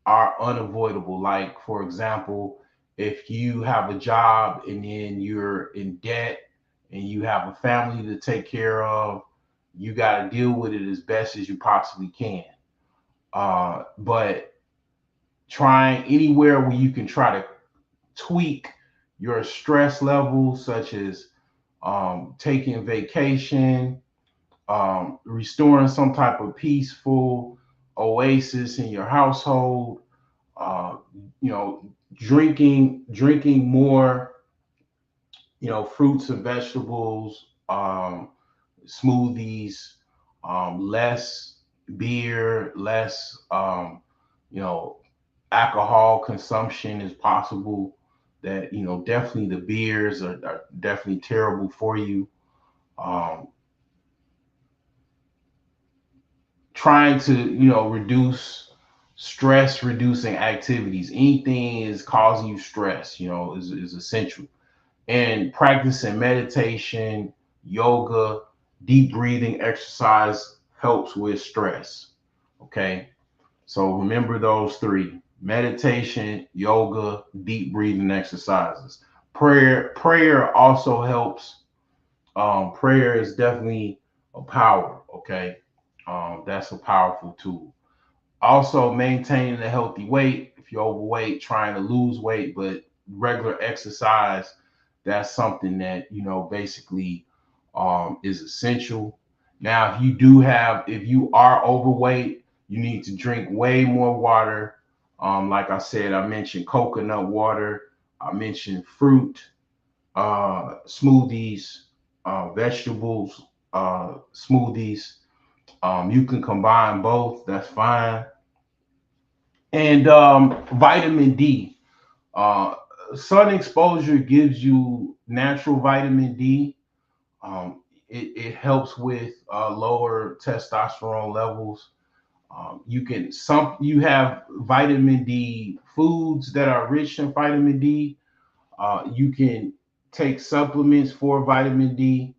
are unavoidable. Like, for example, if you have a job and then you're in debt and you have a family to take care of, you got to deal with it as best as you possibly can. But trying anywhere where you can try to tweak your stress levels, such as taking vacation, restoring some type of peaceful oasis in your household, uh, drinking more, fruits and vegetables, smoothies, less beer, less, alcohol consumption is possible. That, definitely the beers are definitely terrible for you. Um, Trying to, reduce stress reducing activities. Anything is causing you stress, is essential. And practicing meditation, yoga, deep breathing exercise helps with stress. Okay. So remember those three: meditation, yoga, deep breathing exercises. Prayer also helps. Prayer is definitely a power. Okay. That's a powerful tool. Also, maintaining a healthy weight. If you're overweight, trying to lose weight, but regular exercise, that's something that, basically is essential. Now, if you are overweight, you need to drink way more water. Like I said, I mentioned coconut water. I mentioned fruit, smoothies, vegetables, smoothies. You can combine both, that's fine. And vitamin D. Sun exposure gives you natural vitamin D. It helps with lower testosterone levels. You have vitamin D foods that are rich in vitamin D. You can take supplements for vitamin D,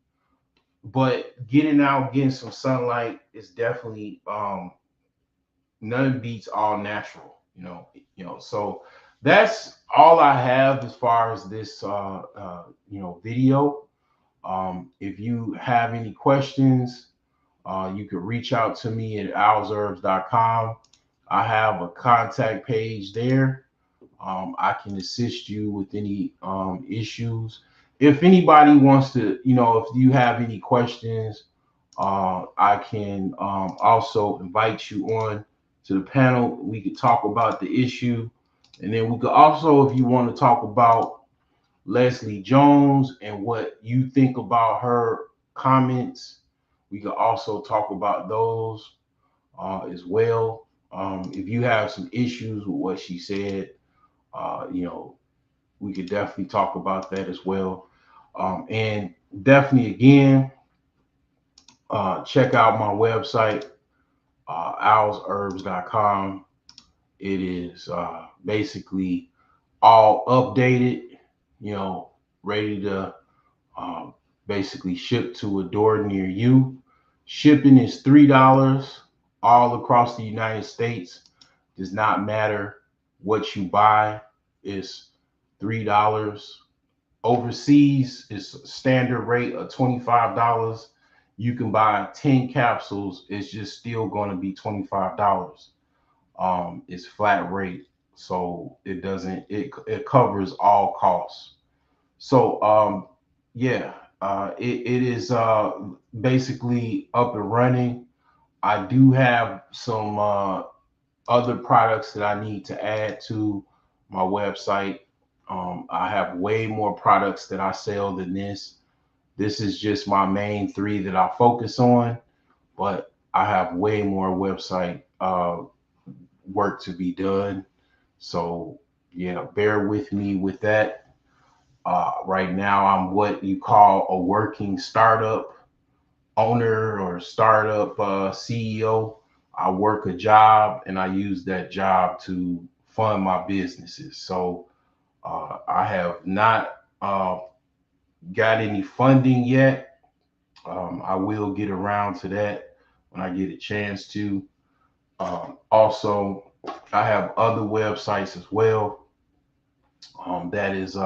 but getting out, getting some sunlight is definitely none beats all natural. So that's all I have as far as this video. If you have any questions, you can reach out to me at alsherbs.com. I have a contact page there. I can assist you with any issues. If anybody wants to, if you have any questions, I can also invite you on to the panel. We could talk about the issue. And then we could also, if you want to talk about Leslie Jones and what you think about her comments, we could also talk about those as well. If you have some issues with what she said, we could definitely talk about that as well. And definitely, again, check out my website, alsherbs.com. It is basically all updated, ready to basically ship to a door near you. Shipping is $3 all across the United States. Does not matter what you buy, it's $3. Overseas is standard rate of $25. You can buy 10 capsules, it's just still going to be $25. It's flat rate, so it covers all costs. So it is basically up and running. I do have some other products that I need to add to my website. I have way more products that I sell than this. This is just my main 3 that I focus on, but I have way more website work to be done. So bear with me with that. Right now, I'm what you call a working startup owner or startup CEO. I work a job and I use that job to fund my businesses. So I have not got any funding yet. I will get around to that when I get a chance to. Also, I have other websites as well. That is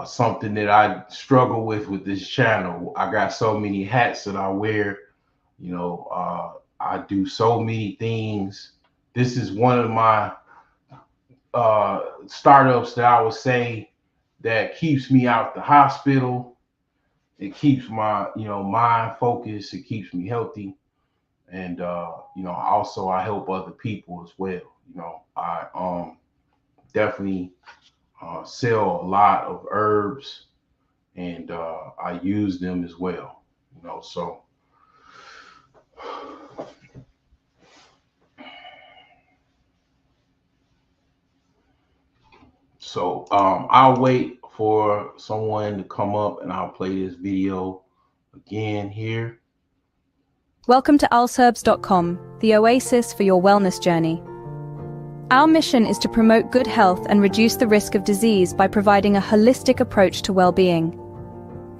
something that I struggle with this channel. I got so many hats that I wear. I do so many things. This is one of my startups that I would say that keeps me out the hospital. It keeps my mind focused. It keeps me healthy. And also I help other people as well. I definitely sell a lot of herbs, and I use them as well. So I'll wait for someone to come up and I'll play this video again here. Welcome to alsherbs.com, the oasis for your wellness journey. Our mission is to promote good health and reduce the risk of disease by providing a holistic approach to well-being.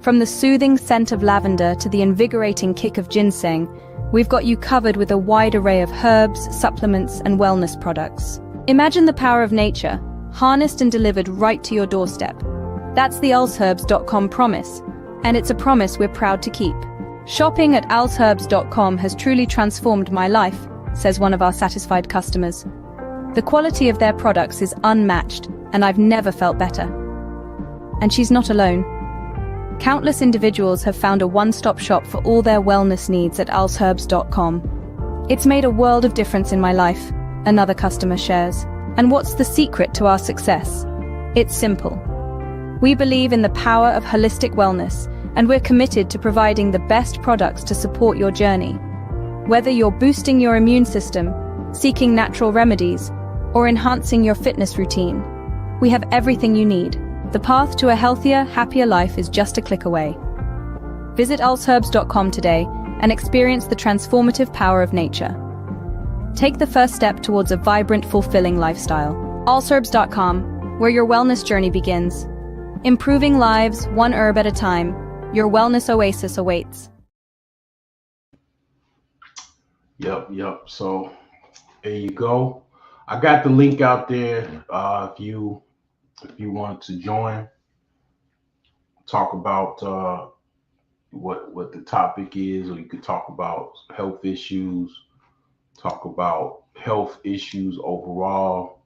From the soothing scent of lavender to the invigorating kick of ginseng, we've got you covered with a wide array of herbs, supplements, and wellness products. Imagine the power of nature, harnessed and delivered right to your doorstep. That's the alsherbs.com promise, and it's a promise we're proud to keep. Shopping at alsherbs.com has truly transformed my life, says one of our satisfied customers. The quality of their products is unmatched, and I've never felt better. And she's not alone. Countless individuals have found a one-stop shop for all their wellness needs at alsherbs.com. It's made a world of difference in my life, another customer shares. And what's the secret to our success? It's simple. We believe in the power of holistic wellness, and we're committed to providing the best products to support your journey. Whether you're boosting your immune system, seeking natural remedies, or enhancing your fitness routine, we have everything you need. The path to a healthier, happier life is just a click away. Visit alsherbs.com today and experience the transformative power of nature. Take the first step towards a vibrant, fulfilling lifestyle. alsherbs.com, where your wellness journey begins. Improving lives, one herb at a time. Your wellness oasis awaits. Yep. So there you go. I got the link out there. If you want to join, talk about what the topic is, or you could talk about health issues, talk about health issues overall.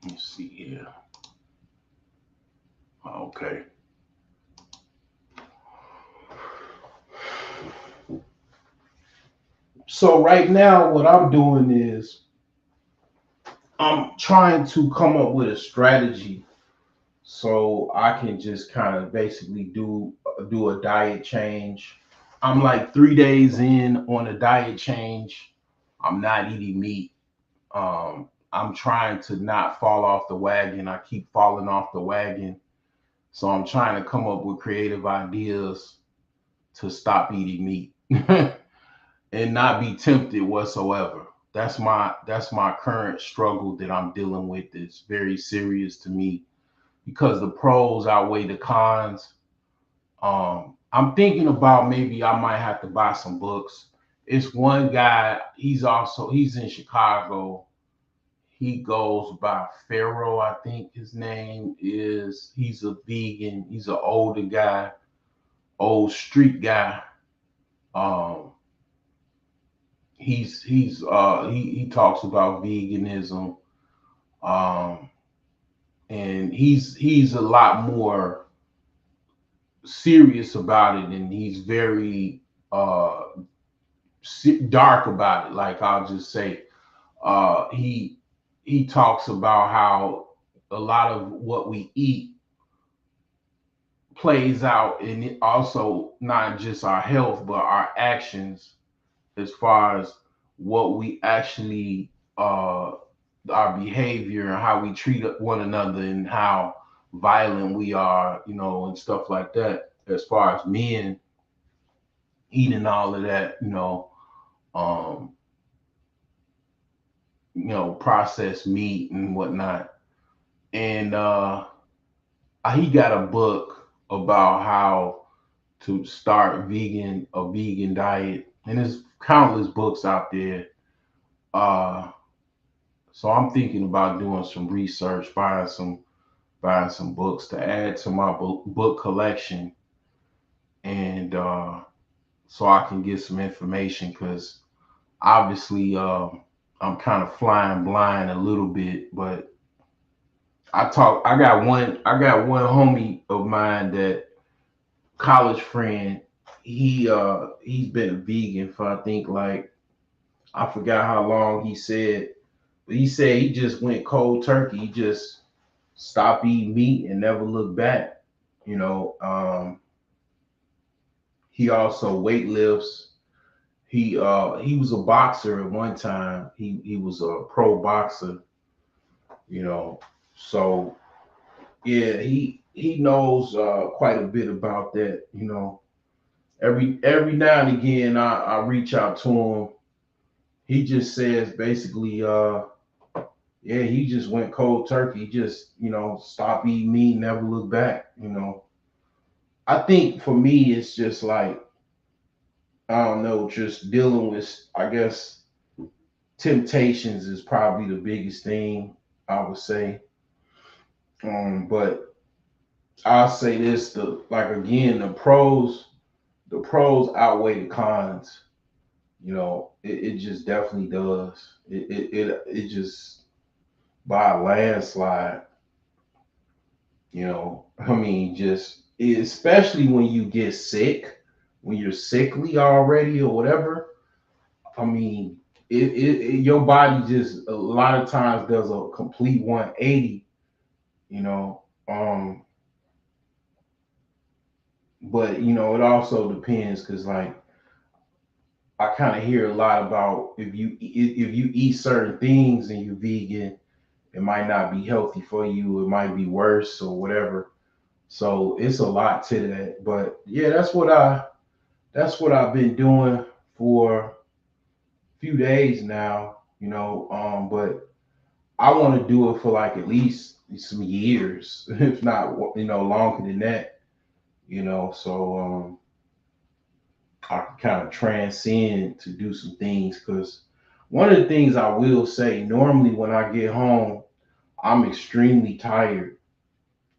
Let's see here. Okay. So right now, what I'm doing is I'm trying to come up with a strategy so I can just kind of basically do a diet change. I'm like 3 days in on a diet change. I'm not eating meat. I'm trying to not fall off the wagon. I keep falling off the wagon. So I'm trying to come up with creative ideas to stop eating meat and not be tempted whatsoever. That's my current struggle that I'm dealing with. It's very serious to me because the pros outweigh the cons. I'm thinking about maybe I might have to buy some books. It's one guy, he's in Chicago. He goes by Pharaoh, I think his name is. He's a vegan. He's an older guy, old street guy. He talks about veganism, and he's a lot more serious about it, and he's very dark about it. Like, I'll just say, he talks about how a lot of what we eat plays out in it, also not just our health but our actions, as far as what we actually our behavior and how we treat one another and how violent we are, and stuff like that, as far as men eating all of that, processed meat and whatnot. And he got a book about how to start a vegan diet, and there's countless books out there. So I'm thinking about doing some research, buying some books to add to my book collection, and so I can get some information, because obviously I'm kind of flying blind a little bit. But I got one homie of mine, that college friend, he's been a vegan for, I think, like, I forgot how long he said, but he said he just went cold turkey. He just stopped eating meat and never looked back. He also weightlifts. He was a boxer at one time. He was a pro boxer, so yeah, he knows quite a bit about that. Every now and again I reach out to him. He just says basically, he just went cold turkey. He just, stopped eating meat, never looked back. I think for me, it's just like, I don't know, just dealing with, I guess, temptations is probably the biggest thing, I would say. But I'll say this, again, the pros outweigh the cons. It just definitely does. It just, by a landslide. I mean, just especially when you get sick, when you're sickly already or whatever. I mean, your body just a lot of times does a complete 180. but you know, it also depends because like I kind of hear a lot about if you eat certain things and you're vegan, it might not be healthy for you. It might be worse or whatever. So it's a lot to that. But yeah, that's what I've been doing for a few days now. You know, but I want to do it for like at least some years, if not longer than that. You know, so I can kind of transcend to do some things because one of the things I will say normally when I get home, I'm extremely tired,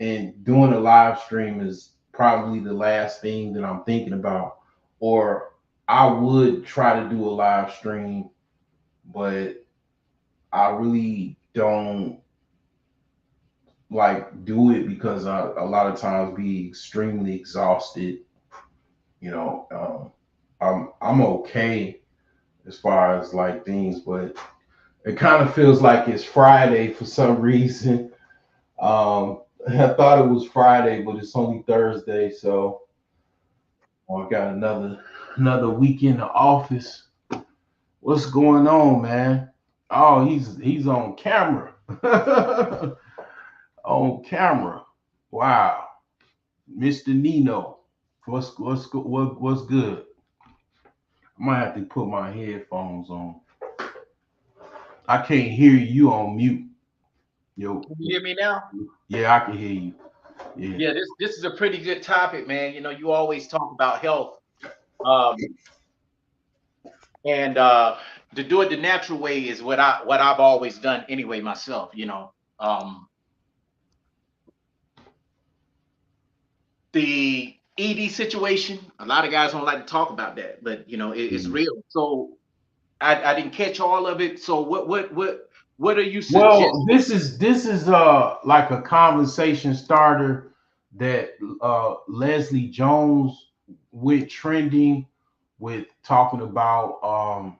and doing a live stream is probably the last thing that I'm thinking about. Or I would try to do a live stream, but I really don't like do it because I a lot of times be extremely exhausted. You know, I'm okay as far as like things, but it kind of feels like it's Friday for some reason. I thought it was Friday, but it's only Thursday, so I got another week in the office. What's going on, man? Oh, he's on camera. On camera. Wow, Mr. Nino. What's good? I might have to put my headphones on. I can't hear you on mute. Yo. Can you hear me now? Yeah, I can hear you. Yeah. Yeah, this is a pretty good topic, man. You know, you always talk about health. Um, and to do it the natural way is what I've always done anyway myself, you know. The ED situation, a lot of guys don't like to talk about that, but you know, it's real. So I didn't catch all of it. So what are you suggesting? Well, this is like a conversation starter that Leslie Jones went trending with talking about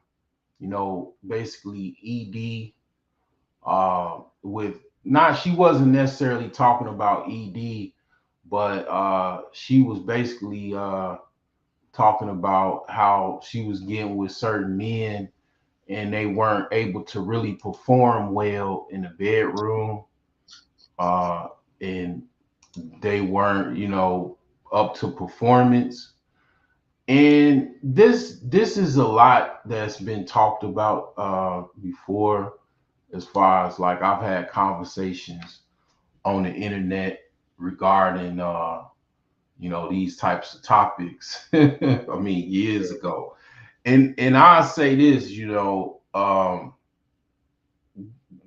basically ED with not she wasn't necessarily talking about ED, but she was basically talking about how she was getting with certain men and they weren't able to really perform well in the bedroom, and they weren't, up to performance. And this is a lot that's been talked about before, as far as like I've had conversations on the internet regarding these types of topics. I mean, years ago. And I say this,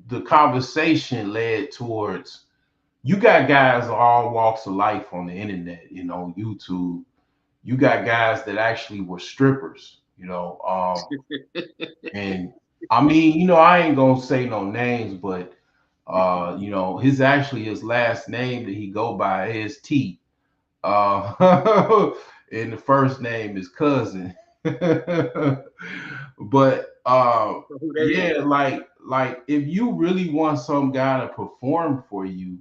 the conversation led towards you got guys of all walks of life on the internet, YouTube. You got guys that actually were strippers, and I mean, I ain't gonna say no names, but his last name that he go by is T. And the first name is Cousin. But yeah, like if you really want some guy to perform for you,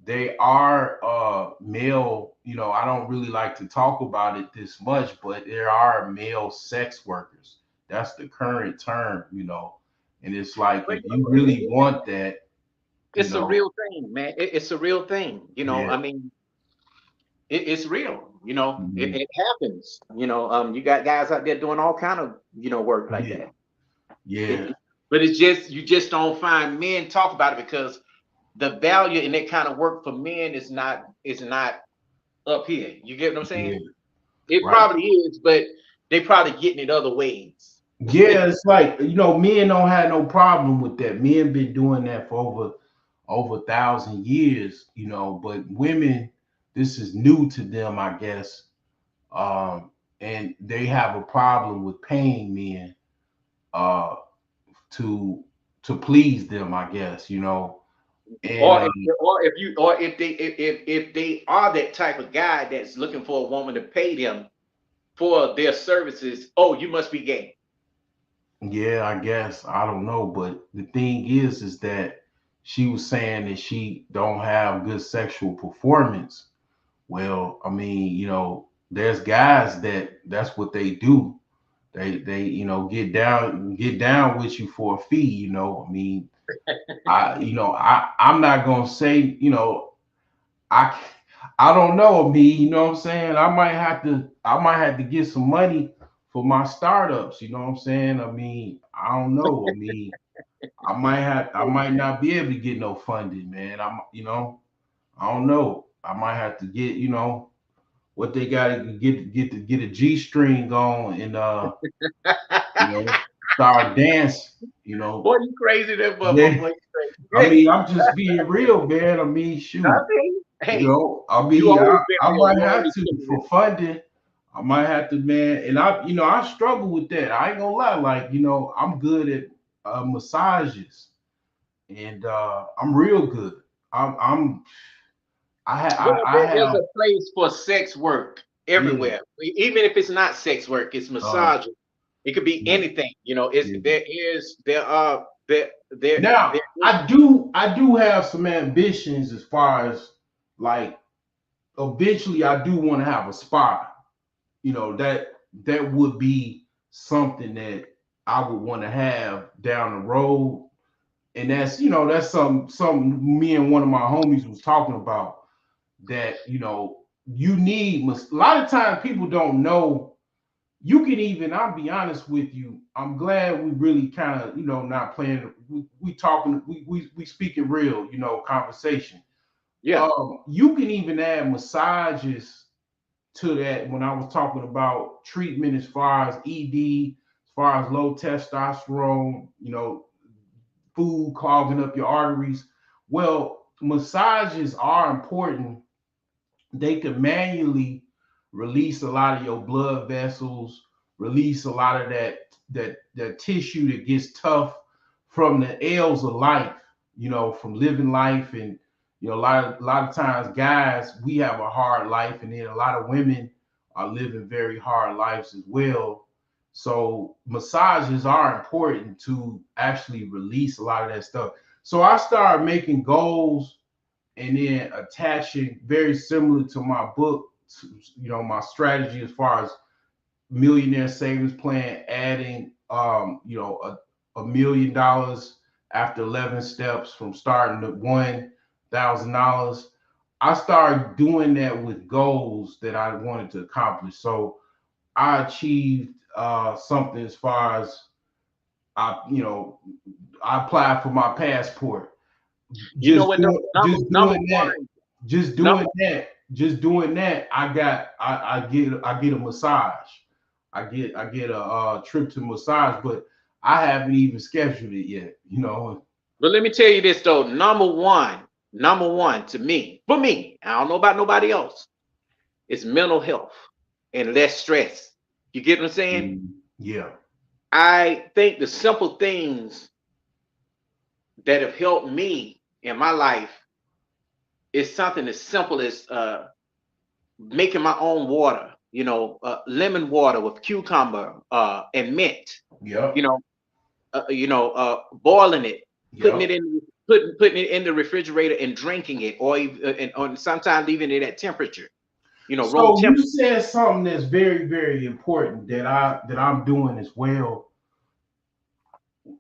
they are male, I don't really like to talk about it this much, but there are male sex workers. That's the current term, and it's like if you really want that, it's a real thing, man. It's a real thing, Yeah. I mean, it's real, Mhm. it happens, you got guys out there doing all kind of, work like that. Yeah. But it's just, you just don't find men talk about it because the value in that kind of work for men is not up here. You get what I'm saying? Yeah. It Right. probably is, but they probably getting it other ways. Yeah, it's like, men don't have no problem with that. Men been doing that for over 1,000 years, but women, this is new to them, I guess. And they have a problem with paying men uh to please them, I guess, and Or if they are that type of guy that's looking for a woman to pay them for their services, oh, you must be gay. yeah, I guess I don't know, but the thing is that she was saying that she don't have good sexual performance Well, I mean, there's guys that's what they do. They get down with you for a fee. I mean, I'm not gonna say, I I don't know me, you know what I'm saying? I might have to get some money for my startups, you know what I'm saying? I mean, I don't know. I mean, I might not be able to get no funding, man. I don't know. I might have to get, what they gotta get a G string on and you know, start dance, Boy, you crazy, that motherfucker. Yeah. Boy, you I crazy. mean, I'm just being real, man. I mean, shoot. Hey, I you mean, always I, been I real. might You have always to been real. for funding. I might have to, man. And I struggle with that. I ain't gonna lie. Like, I'm good at massages, and I'm real good. I'm Well, I there's have a place for sex work yeah. everywhere. Even if it's not sex work, it's massage. It could be Yeah, anything. It's yeah. there Now is. I do have some ambitions as far as like eventually I do want to have a spa. That would be something that I would want to have down the road. And that's something me and one of my homies was talking about, that you need a lot of times people don't know. You can even, I'll be honest with you, I'm glad we really kind of, not playing, we talking, we speaking real, conversation. Yeah. You can even add massages to that when I was talking about treatment as far as ED, as far as low testosterone, food clogging up your arteries. Well, massages are important. They can manually release a lot of your blood vessels, release a lot of that tissue that gets tough from the ails of life, from living life. And a lot of times guys, we have a hard life, and then a lot of women are living very hard lives as well. So massages are important to actually release a lot of that stuff. So I started making goals and then attaching, very similar to my book, my strategy as far as millionaire savings plan, adding $1 million after 11 steps from starting at $1,000. I started doing that with goals that I wanted to accomplish. So I achieved something as far as I applied for my passport. You know Just what? doing, just Number doing that, one. just Number. doing that, just doing that. I get a massage. I get a trip to massage, but I haven't even scheduled it yet. But let me tell you this though. Number one to me, for me, I don't know about nobody else. It's mental health and less stress. You get what I'm saying? Yeah. I think the simple things that have helped me in my life is something as simple as making my own water. Lemon water with cucumber and mint. Yep. You know, boiling it, putting Yep. putting it in the refrigerator and drinking it, or sometimes leaving it at temperature. Room So you temperature. said something that's very, very important that I'm doing as well.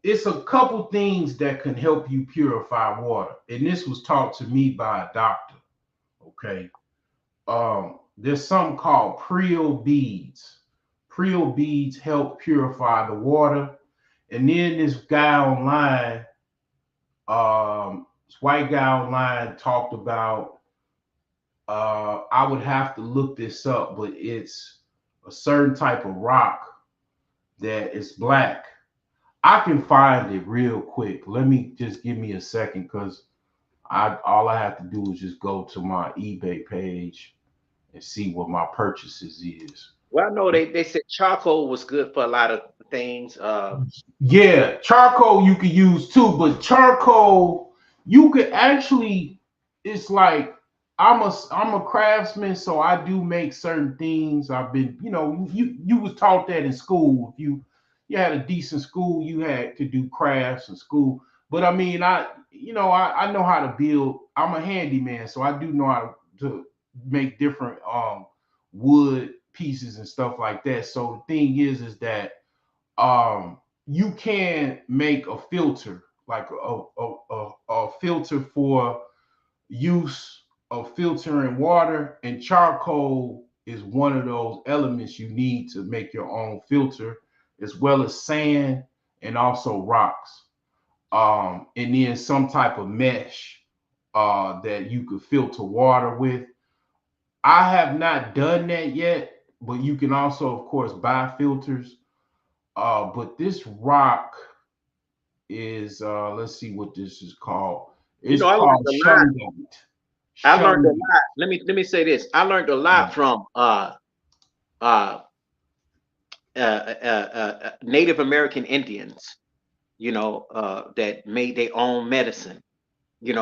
It's a couple things that can help you purify water, and this was taught to me by a doctor. Okay. There's something called Priel beads. Priel beads help purify the water. And then this guy online, this white guy online talked about, I would have to look this up, but it's a certain type of rock that is black. I can find it real quick. Let me just give me a second, because all I have to do is just go to my eBay page and see what my purchases is. Well, I know they said charcoal was good for a lot of things. Yeah, charcoal you could use too, but charcoal you could actually, it's like I'm a craftsman, so I do make certain things. I've been, you was taught that in school. If you had a decent school, you had to do crafts in school. But I mean, I know how to build. I'm a handyman, so I do know how to make different wood pieces and stuff like that. So the thing is that you can make a filter, like a filter for use of filtering water, and charcoal is one of those elements you need to make your own filter, as well as sand and also rocks. And then some type of mesh that you could filter water with. I have not done that yet, but you can also, of course, buy filters. But this rock is, let's see what this is called. It's I learned called a lot. shungite. I learned a lot. Let me say this. I learned a lot from Native American Indians, that made their own medicine, their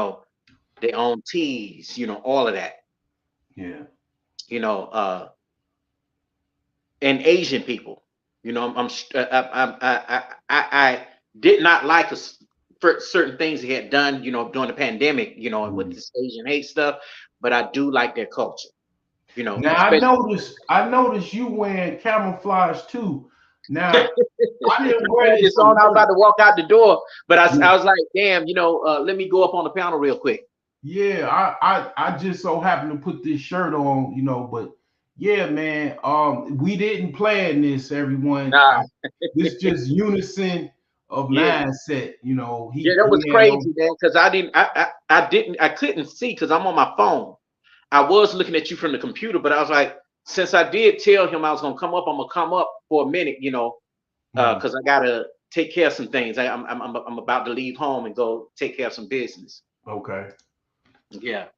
own teas, all of that. Yeah. And Asian people, I did not like for certain things they had done, during the pandemic, and with this Asian hate stuff, but I do like their culture, Now I noticed you wearing camouflage too. Now I didn't wear this. I was about to walk out the door, but I was like, damn, let me go up on the panel real quick. Yeah, I just so happened to put this shirt on, but yeah, man, we didn't plan this, everyone. Nah. This just unison of mindset, That was crazy, man, because I couldn't see because I'm on my phone. I was looking at you from the computer, but I was like, since I did tell him I was gonna come up, I'm gonna come up for a minute, because I gotta take care of some things. I'm about to leave home and go take care of some business. Okay. Yeah.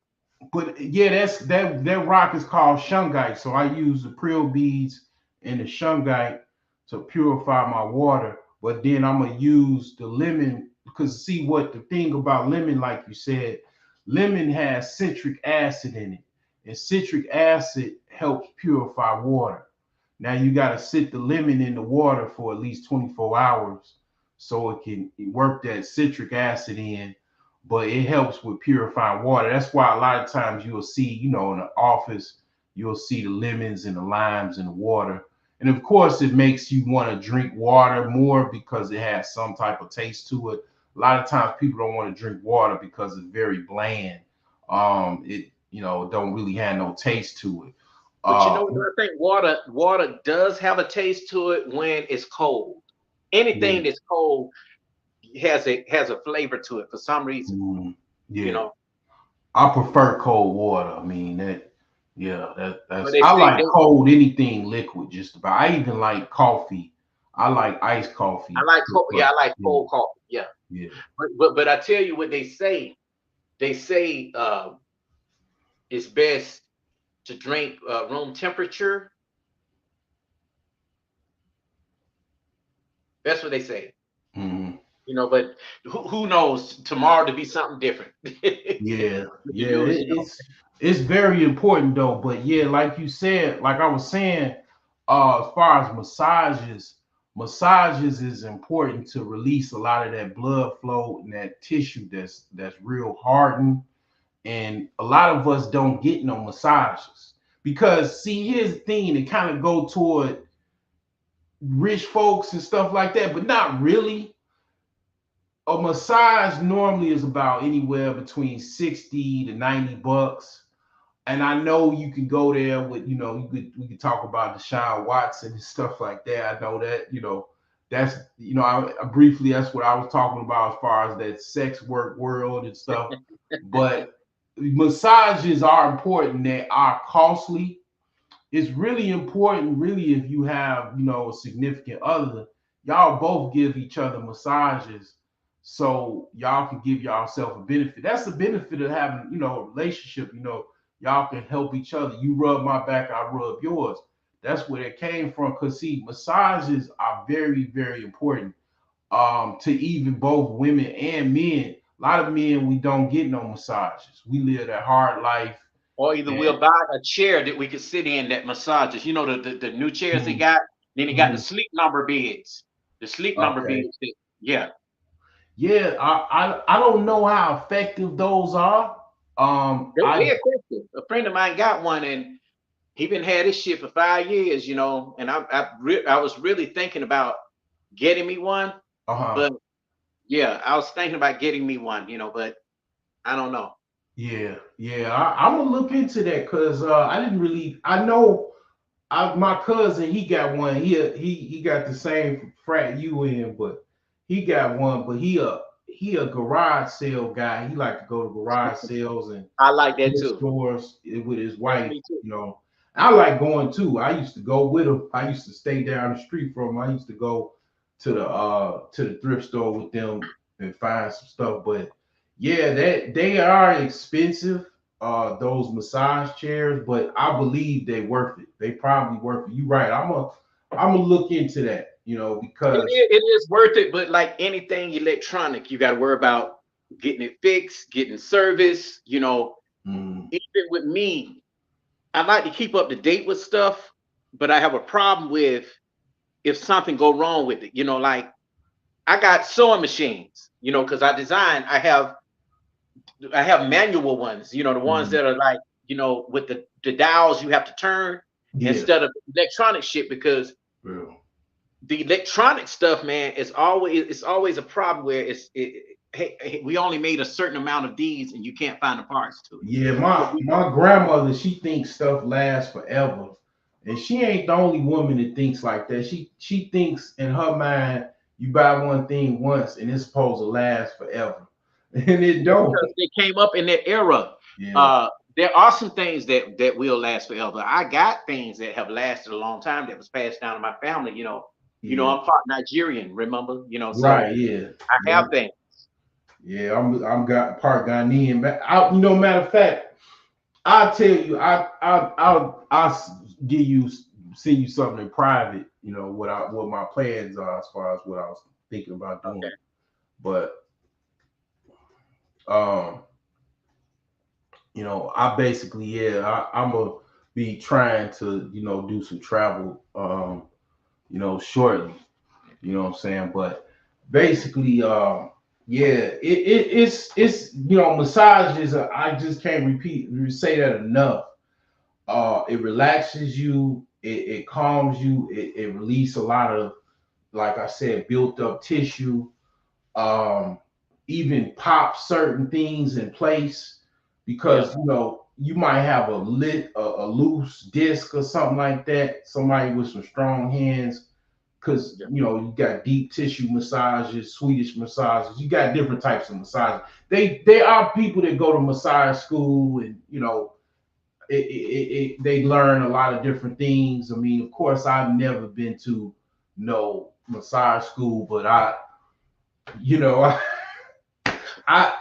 But yeah, that rock is called shungite. So I use the prill beads and the shungite to purify my water. But then I'm gonna use the lemon, because see what the thing about lemon, like you said, lemon has citric acid in it, and citric acid helps purify water. Now you gotta sit the lemon in the water for at least 24 hours so it can work that citric acid in, but it helps with purifying water. That's why a lot of times you'll see, in the office, you'll see the lemons and the limes in the water. And of course, it makes you want to drink water more because it has some type of taste to it. A lot of times people don't want to drink water because it's very bland. It don't really have no taste to it. But I think water does have a taste to it when it's cold. Anything that's cold has a flavor to it for some reason. I prefer cold water. I mean that's I like cold anything liquid just about. I even like coffee. I like iced coffee. I like coffee. I like cold coffee. Yeah. Yeah. But I tell you what they say. They say it's best to drink room temperature. That's what they say. Mm-hmm. But who knows, tomorrow to be something different. It's very important though. But yeah, like you said, like I was saying, as far as massages is important to release a lot of that blood flow and that tissue that's real hardened. And a lot of us don't get no massages because see, here's the thing, it kind of go toward rich folks and stuff like that, but not really. A massage normally is about anywhere between 60 to 90 bucks. And I know you can go there with, we could talk about Deshaun Watson and stuff like that. I know that, that's, I briefly, that's what I was talking about as far as that sex work world and stuff. But massages are important. They are costly. It's really important, really, if you have, a significant other, y'all both give each other massages so y'all can give yourself a benefit. That's the benefit of having, a relationship. Y'all can help each other. You rub my back, I rub yours. That's where it came from. Because see, massages are very, very important to even both women and men. A lot of men, we don't get no massages. We live that hard life. Or either we'll buy a chair that we can sit in that massages. The new chairs they got. Then they got the sleep number beds. The sleep number beds. Yeah. Yeah, I don't know how effective those are. They expensive. A friend of mine got one, and he been had this shit for 5 years, you know. And I was really thinking about getting me one, but yeah, I was thinking about getting me one, you know, but I don't know. Yeah, I'm gonna look into that because I didn't really. I know my cousin, he got one. He got the same frat you in, but he got one. But he a garage sale guy. He like to go to garage sales and I like that too. stores with his Yeah, wife. me too. You know, I like going too. I used to go with him. I used to stay down the street from him. I used to go to the thrift store with them and find some stuff. But yeah, that they are expensive. Those massage chairs, but I believe they worth it. They probably worth it. You're right. I'm gonna look into that, you know, because It is worth it, but like anything electronic, you got to worry about getting it fixed, getting service. You know, even with me, I like to keep up to date with stuff, but I have a problem with if something go wrong with it. You know, like I got sewing machines. You know, because I have manual ones. You know, the ones that are like, you know, with the dials you have to turn instead of electronic shit because. The electronic stuff, man, it's always a problem where hey, we only made a certain amount of these and you can't find the parts to it. Yeah, my grandmother, she thinks stuff lasts forever. And she ain't the only woman that thinks like that. She thinks in her mind, you buy one thing once and it's supposed to last forever. And it don't. Because they came up in that era. Yeah. There are some things that will last forever. I got things that have lasted a long time that was passed down to my family, you know. You know, I'm part Nigerian, remember? You know, so Right, yeah. I have things. Yeah, I'm got part Ghanaian. But you know, matter of fact, I'll tell you, I'll send you something in private, you know, what my plans are as far as what I was thinking about doing. Okay. But you know, I basically, I'm gonna be trying to, you know, do some travel you know, shortly. You know what I'm saying? But basically, it's you know, massages. I just can't say that enough. It relaxes you. It calms you. It releases a lot of, like I said, built up tissue. Even pop certain things in place because you know you might have a loose disc or something like that. Somebody with some strong hands. Because you know you got deep tissue massages, Swedish massages. You got different types of massages. They are people that go to massage school, and you know they learn a lot of different things. I mean, of course, I've never been to no massage school, but you know, I've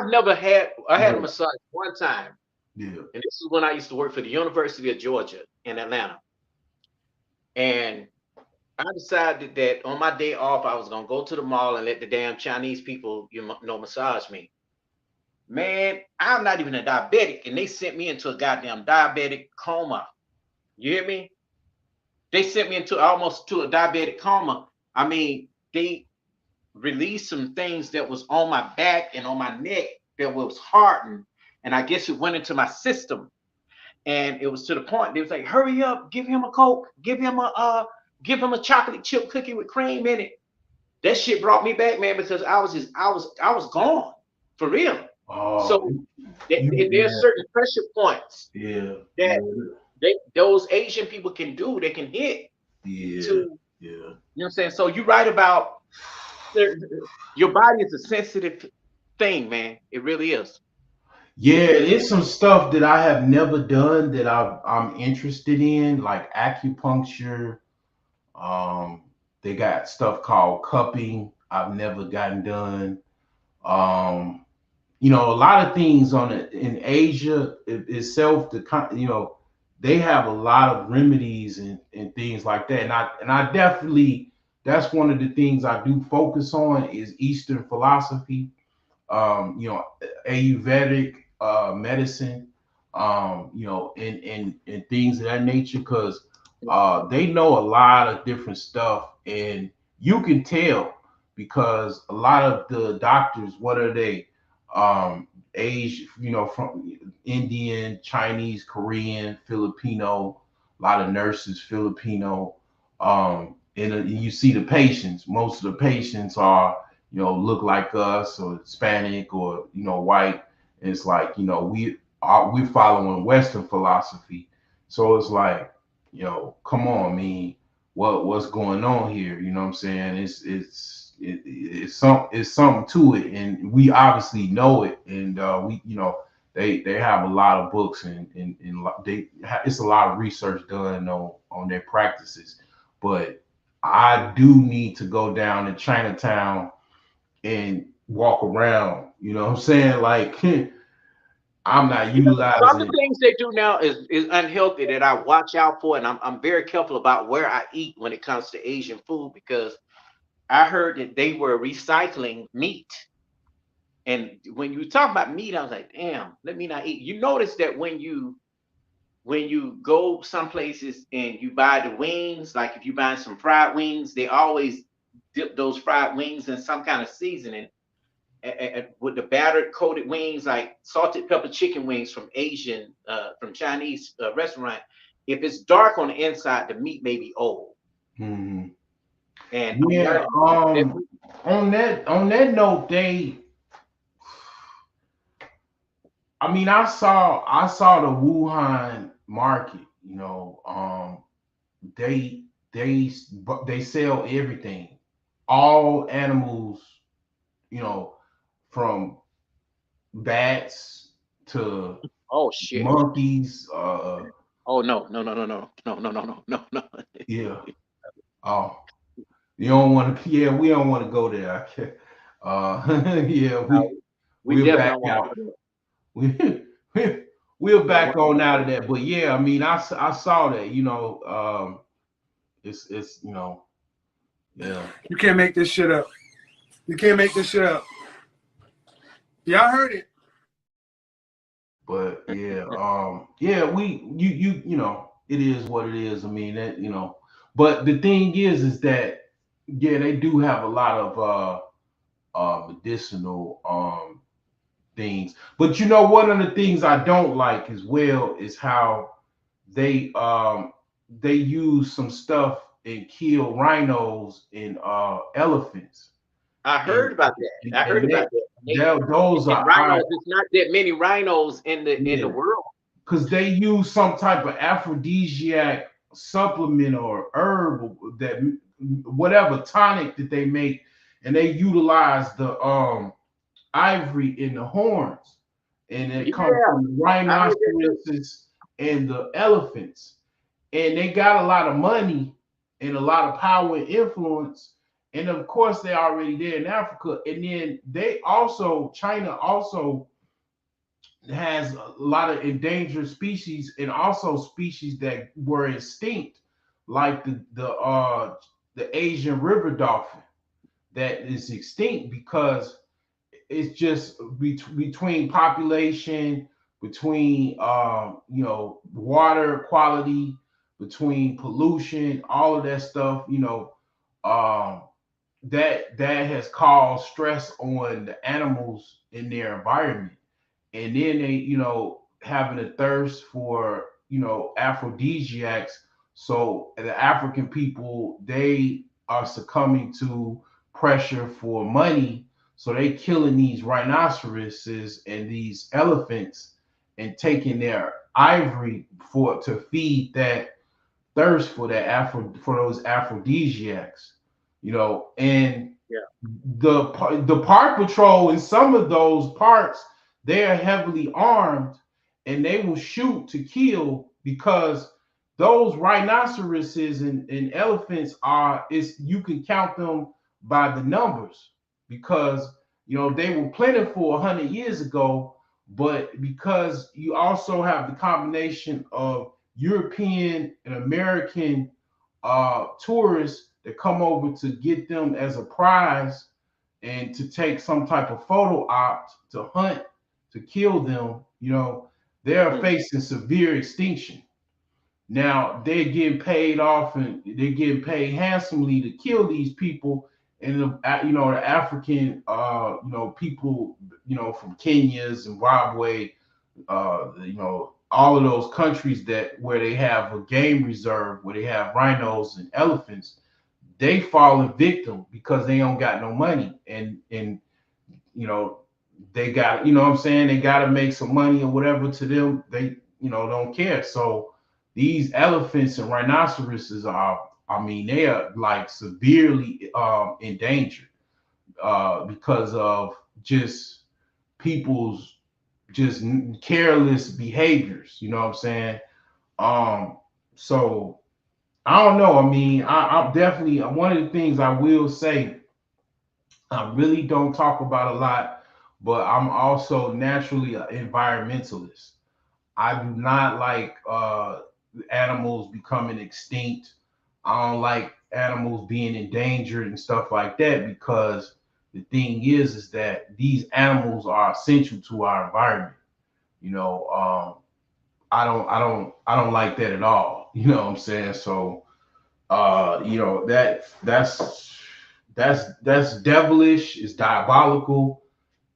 never had. I had a massage one time. Yeah. And this is when I used to work for the University of Georgia in Atlanta. And I decided that on my day off, I was gonna go to the mall and let the damn Chinese people, you know, massage me. Man, I'm not even a diabetic, and they sent me into a goddamn diabetic coma. You hear me? They sent me into almost to a diabetic coma. I mean, they released some things that was on my back and on my neck that was hardened, and I guess it went into my system. And it was to the point they was like, "Hurry up, give him a Coke, give him a chocolate chip cookie with cream in it." That shit brought me back, man, because I was gone for real. So there's certain pressure points that those Asian people can do. They can hit. You know what I'm saying? So you're right about your body is a sensitive thing, man. It really is. Yeah, it's some stuff that I have never done that I'm interested in, like acupuncture. They got stuff called cupping. I've never gotten done. You know, a lot of things in Asia itself. You know, they have a lot of remedies and things like that. And I definitely, that's one of the things I do focus on is Eastern philosophy. You know, Ayurvedic medicine, you know, and things of that nature, because they know a lot of different stuff, and you can tell because a lot of the doctors, what are they? Asia, from Indian, Chinese, Korean, Filipino, a lot of nurses, Filipino. And you see the patients. Most of the patients are, look like us or Hispanic or, white. And it's like, we're following Western philosophy. So it's like, come on, what's going on here? You know what I'm saying? It's something to it, and we obviously know it. And they have a lot of books and it's a lot of research done on their practices. But I do need to go down to Chinatown and walk around. You know what I'm saying? Like I'm not Some of utilizing. the things they do now is unhealthy that I watch out for, and I'm very careful about where I eat when it comes to Asian food, because I heard that they were recycling meat. And when you talk about meat, I was like, damn, let me not eat. You notice that when you go some places and you buy the wings, like if you buy some fried wings, they always dip those fried wings in some kind of seasoning. With the battered coated wings, like salted pepper chicken wings from from Chinese restaurant, if it's dark on the inside, the meat may be old. Mm-hmm. And yeah, on that note, I saw the Wuhan market. They sell everything, all animals, from bats to monkeys. Oh no. Yeah. Oh, you don't want to. Yeah, we don't want to go there. Yeah, we're back definitely out. We're back on out of that. But yeah, I saw that. It's yeah. You can't make this shit up. You can't make this shit up. Y'all heard it. But yeah, it is what it is. But the thing is that they do have a lot of medicinal things. But one of the things I don't like as well is how they use some stuff and kill rhinos and elephants. I heard about that. I heard about that. Those are rhinos. There's not that many rhinos in the world. Because they use some type of aphrodisiac supplement or herb, that whatever tonic that they make, and they utilize the ivory in the horns, and it comes from the rhinoceroses and the elephants, and they got a lot of money and a lot of power and influence. And of course, they're already there in Africa. And then China also has a lot of endangered species, and also species that were extinct, like the Asian river dolphin that is extinct because it's just between population, between water quality, between pollution, all of that stuff. That has caused stress on the animals in their environment. And then they, having a thirst for, aphrodisiacs. So the African people, they are succumbing to pressure for money. So they killing these rhinoceroses and these elephants and taking their ivory to feed that thirst for for those aphrodisiacs, and the park patrol in some of those parks, they are heavily armed and they will shoot to kill, because those rhinoceroses and elephants you can count them by the numbers, because they were plentiful 100 years ago. But because you also have the combination of European and American tourists that come over to get them as a prize and to take some type of photo op, to hunt, to kill them, they're facing severe extinction. Now they're getting paid off, and they're getting paid handsomely to kill these people, and the African people, from Kenya, Zimbabwe, all of those countries where they have a game reserve, where they have rhinos and elephants, they falling victim because they don't got no money, and they got, what I'm saying, they got to make some money or whatever. To them, they don't care. So these elephants and rhinoceroses are, I mean, they are like severely endangered because of just people's just careless behaviors. You know what I'm saying? So I don't know. I mean, I'm definitely, one of the things I will say, I really don't talk about a lot, but I'm also naturally an environmentalist. I do not like animals becoming extinct. I don't like animals being endangered and stuff like that, because the thing is that these animals are essential to our environment. You know, I don't like that at all. You know what I'm saying? So that's devilish, it's diabolical,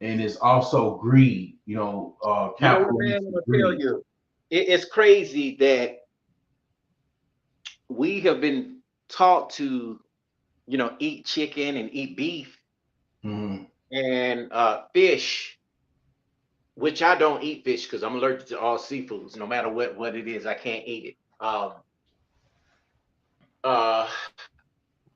and it's also greed. Man, Capitalistic I'm gonna tell greed. you, it's crazy that we have been taught to, eat chicken and eat beef Mhm. and fish, which I don't eat fish because I'm allergic to all seafoods. No matter what it is, I can't eat it. Uh,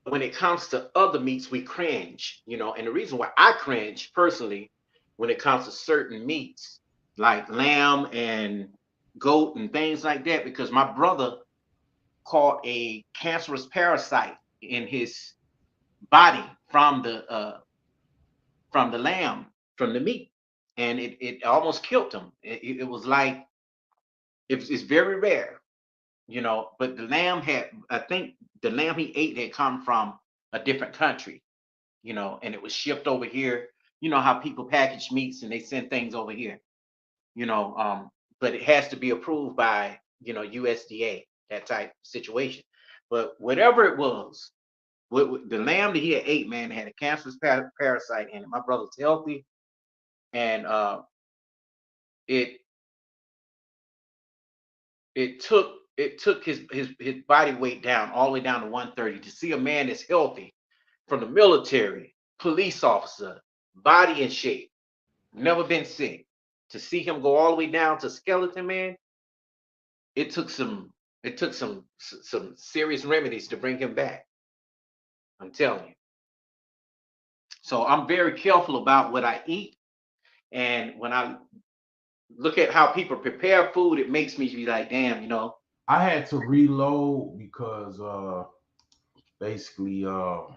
when it comes to other meats, we cringe, and the reason why I cringe personally when it comes to certain meats like lamb and goat and things like that, because my brother caught a cancerous parasite in his body from the lamb, from the meat, and it almost killed him. It was like, it's very rare, but the lamb had, I think the lamb he ate had come from a different country, and it was shipped over here. You know how people package meats and they send things over here, you know, but it has to be approved by, USDA, that type situation. But whatever it was, the lamb that he had ate, man, had a cancerous parasite in it. My brother's healthy, and it it took his body weight down all the way down to 130. To see a man that's healthy, from the military, police officer, body in shape, never been sick, to see him go all the way down to skeleton, man, it took some serious remedies to bring him back. I'm telling you. So I'm very careful about what I eat, and when I look at how people prepare food, it makes me be like, damn. I had to reload because basically, hold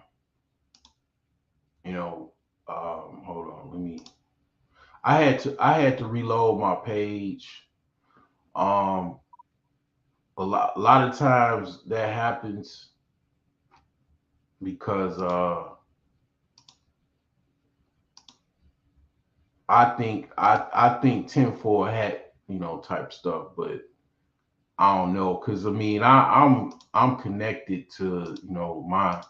on, I had to reload my page. Um, a lot of times that happens because I think tinfoil hat, type stuff, but I don't know, because I mean, I'm connected to, my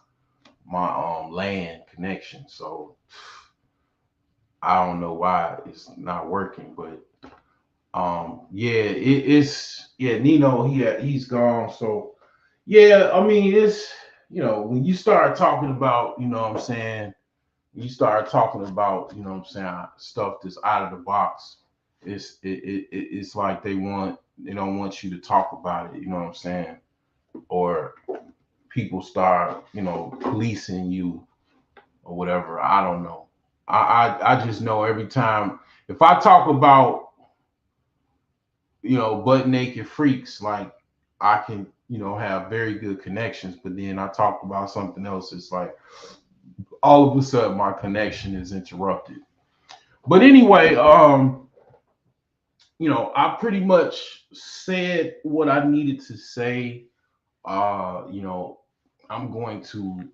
land connection, so I don't know why it's not working. But yeah, Nino, he's gone. So yeah, I mean, it's, when you start talking about, what I'm saying, you start talking about, what I'm saying, stuff that's out of the box, it's like they don't want you to talk about it, you know what I'm saying? Or people start, policing you or whatever. I don't know. I just know every time if I talk about, butt naked freaks, like, I can, have very good connections, but then I talk about something else, it's like all of a sudden my connection is interrupted. But anyway, I pretty much said what I needed to say. I'm going to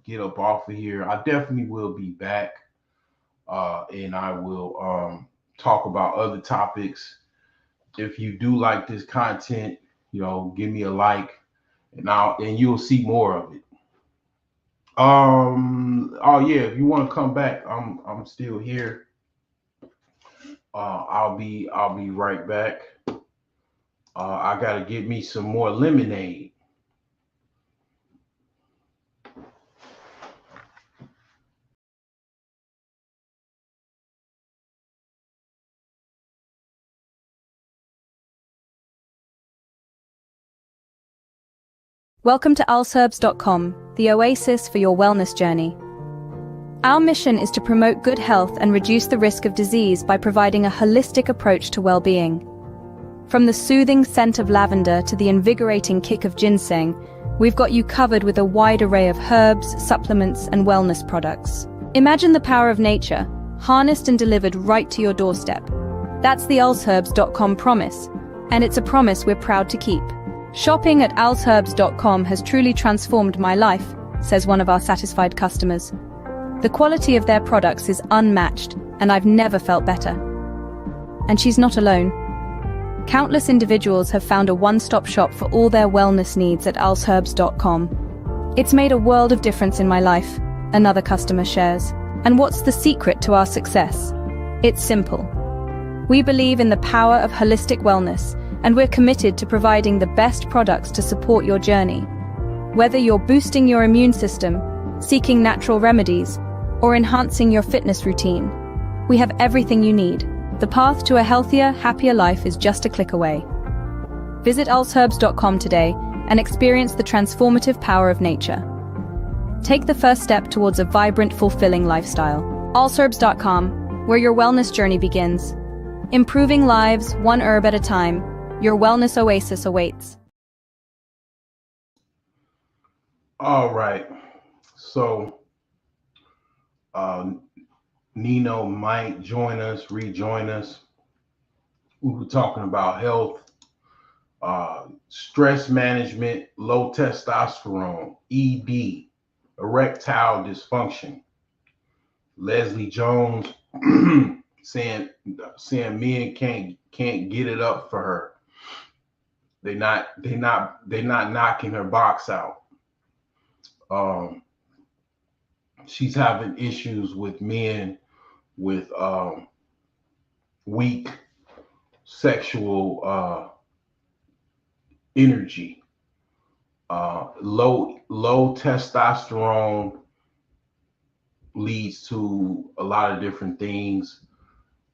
get up off of here. I definitely will be back, and I will talk about other topics. If you do like this content, give me a like, and you'll see more of it. Oh yeah, if you want to come back, I'm still here. I'll be right back. I gotta get me some more lemonade. Welcome to alsherbs.com, the oasis for your wellness journey. Our mission is to promote good health and reduce the risk of disease by providing a holistic approach to well-being. From the soothing scent of lavender to the invigorating kick of ginseng, we've got you covered with a wide array of herbs, supplements, and wellness products. Imagine the power of nature, harnessed and delivered right to your doorstep. That's the alsherbs.com promise, and it's a promise we're proud to keep. Shopping at alsherbs.com has truly transformed my life, says one of our satisfied customers. The quality of their products is unmatched, and I've never felt better. And she's not alone. Countless individuals have found a one-stop shop for all their wellness needs at alsherbs.com. It's made a world of difference in my life, another customer shares. And what's the secret to our success? It's simple. We believe in the power of holistic wellness, and we're committed to providing the best products to support your journey. Whether you're boosting your immune system, seeking natural remedies, or enhancing your fitness routine, we have everything you need. The path to a healthier, happier life is just a click away. Visit alsherbs.com today and experience the transformative power of nature. Take the first step towards a vibrant, fulfilling lifestyle. alsherbs.com, where your wellness journey begins. Improving lives, one herb at a time. Your wellness oasis awaits. All right. So, Nino might rejoin us. We were talking about health, stress management, low testosterone, ED, erectile dysfunction. Leslie Jones saying men can't get it up for her. They not knocking her box out. She's having issues with men with weak sexual energy, low testosterone leads to a lot of different things,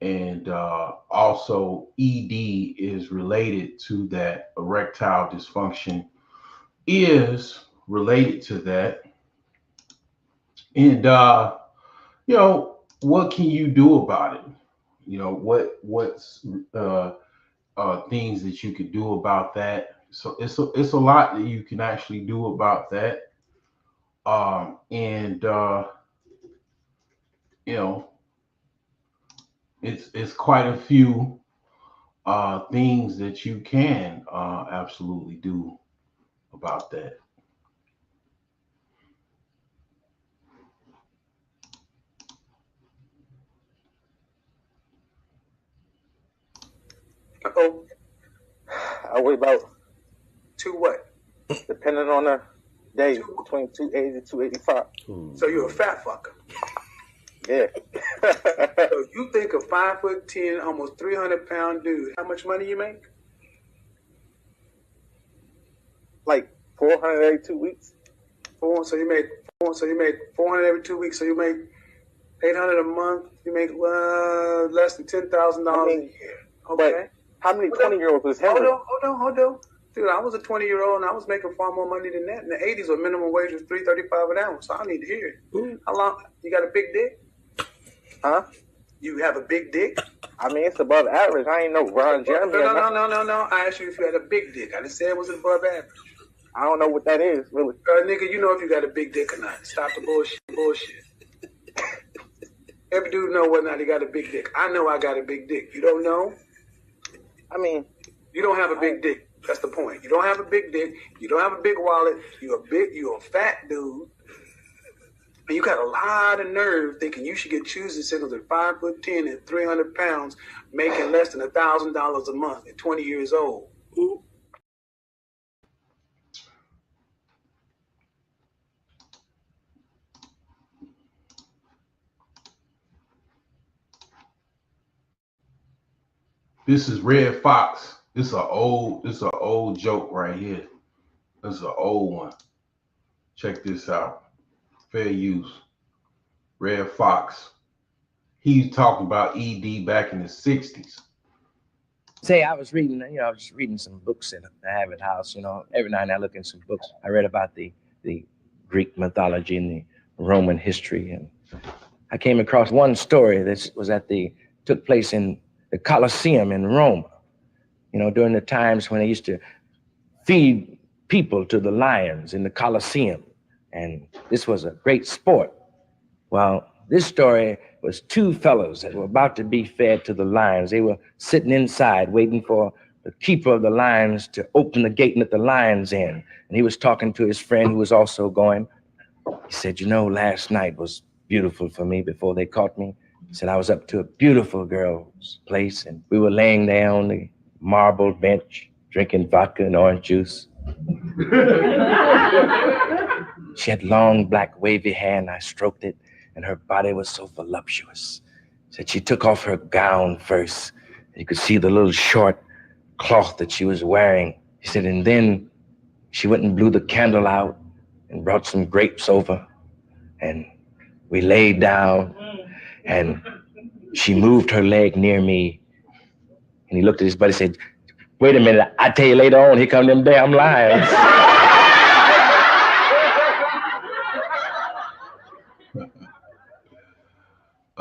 and also ED is related to that. Erectile dysfunction is related to that, and what can you do about it? What's things that you could do about that? So it's a lot that you can actually do about that, and it's quite a few things that you can absolutely do about that. Uh-oh. I weigh about Two what? depending on the day, between 280 to 285. So you're a fat fucker. Yeah. So you think a 5'10", almost 300-pound dude, how much money you make? Like 400 every 2 weeks. So you make 400 every 2 weeks. So you make 800 a month. You make less than $10,000 a year. Okay. How many 20-year-olds was him? Hold on. Dude, I was a 20-year-old and I was making far more money than that. In the 80s, where minimum wage was $3.35 an hour. So I need to hear it. Ooh. How long? You got a big dick? Huh? You have a big dick? I mean, it's above average. I ain't no Ron Jeremy. No. I asked you if you had a big dick. I didn't say it was above average. I don't know what that is, really. Nigga, you know if you got a big dick or not. Stop the bullshit. Every dude know whether or not he got a big dick. I know I got a big dick. You don't know? I mean, you don't have a big dick. That's the point. You don't have a big dick. You don't have a big wallet. You're a fat dude. And you got a lot of nerve thinking you should get choosing signals at 5'10" and 300 pounds, making less than $1,000 a month at 20 years old. Ooh. This is Red Fox. This is an old joke right here. This is an old one. Check this out. Fair use. Red Fox. He's talking about ED back in the 60s. Say I was reading, I was reading some books in the Habit House, every night I look in some books. I read about the Greek mythology and the Roman history. And I came across one story that took place in the Colosseum in Rome, during the times when they used to feed people to the lions in the Colosseum. And this was a great sport. Well, this story was two fellows that were about to be fed to the lions. They were sitting inside waiting for the keeper of the lions to open the gate and let the lions in. And he was talking to his friend who was also going. He said, last night was beautiful for me before they caught me. He said, I was up to a beautiful girl's place and we were laying there on the marble bench, drinking vodka and orange juice. She had long, black, wavy hair, and I stroked it, and her body was so voluptuous. Said she took off her gown first. You could see the little short cloth that she was wearing. He said, and then she went and blew the candle out and brought some grapes over, and we laid down, and she moved her leg near me, and he looked at his buddy and said, wait a minute, I tell you later on, here come them damn lions.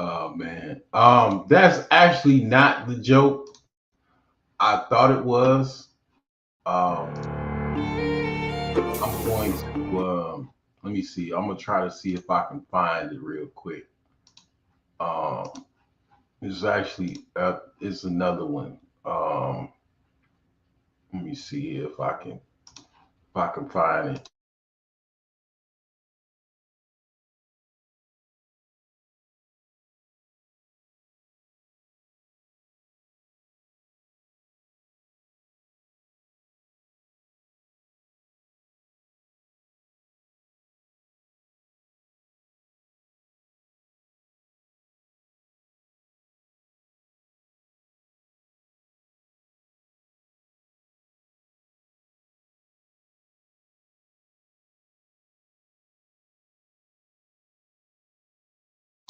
Oh man. That's actually not the joke I thought it was. I'm going to let me see. I'm gonna try to see if I can find it real quick. It's actually it's another one. Let me see if I can find it.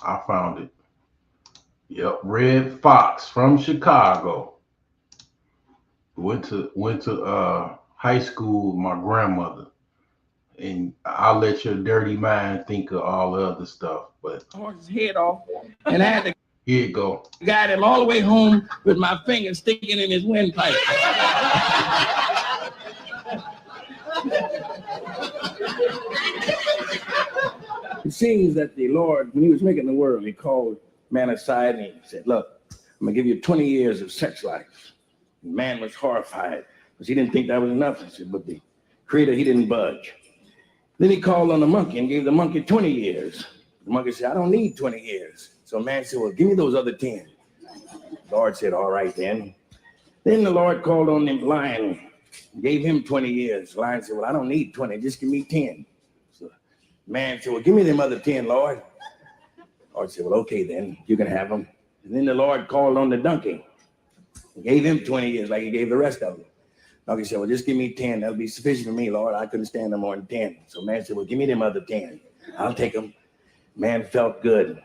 I found it. Yep, Red Fox from Chicago. Went to high school with my grandmother. And I'll let your dirty mind think of all the other stuff. But Horse's head off, and I had to here you go. guide him all the way home with my finger sticking in his windpipe. It seems that the Lord, when he was making the world, he called man aside and he said, look, I'm going to give you 20 years of sex life. And man was horrified because he didn't think that was enough. He said, but the creator, he didn't budge. Then he called on the monkey and gave the monkey 20 years. The monkey said, I don't need 20 years. So man said, well, give me those other 10. The Lord said, all right then. Then the Lord called on the lion, gave him 20 years. The lion said, well, I don't need 20, just give me 10. Man said, well, give me them other 10, Lord. Lord said, well, okay, then, you can have them. And then the Lord called on the donkey. He gave him 20 years like he gave the rest of them. Donkey said, well, just give me 10. That'll be sufficient for me, Lord. I couldn't stand no more than 10. So man said, well, give me them other 10. I'll take them. Man felt good.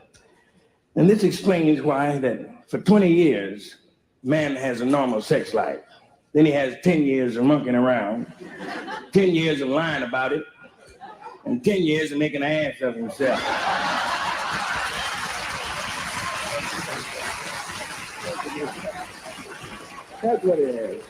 And this explains why that for 20 years, man has a normal sex life. Then he has 10 years of monkeying around, 10 years of lying about it, and 10 years of making an ass of himself. That's what it is.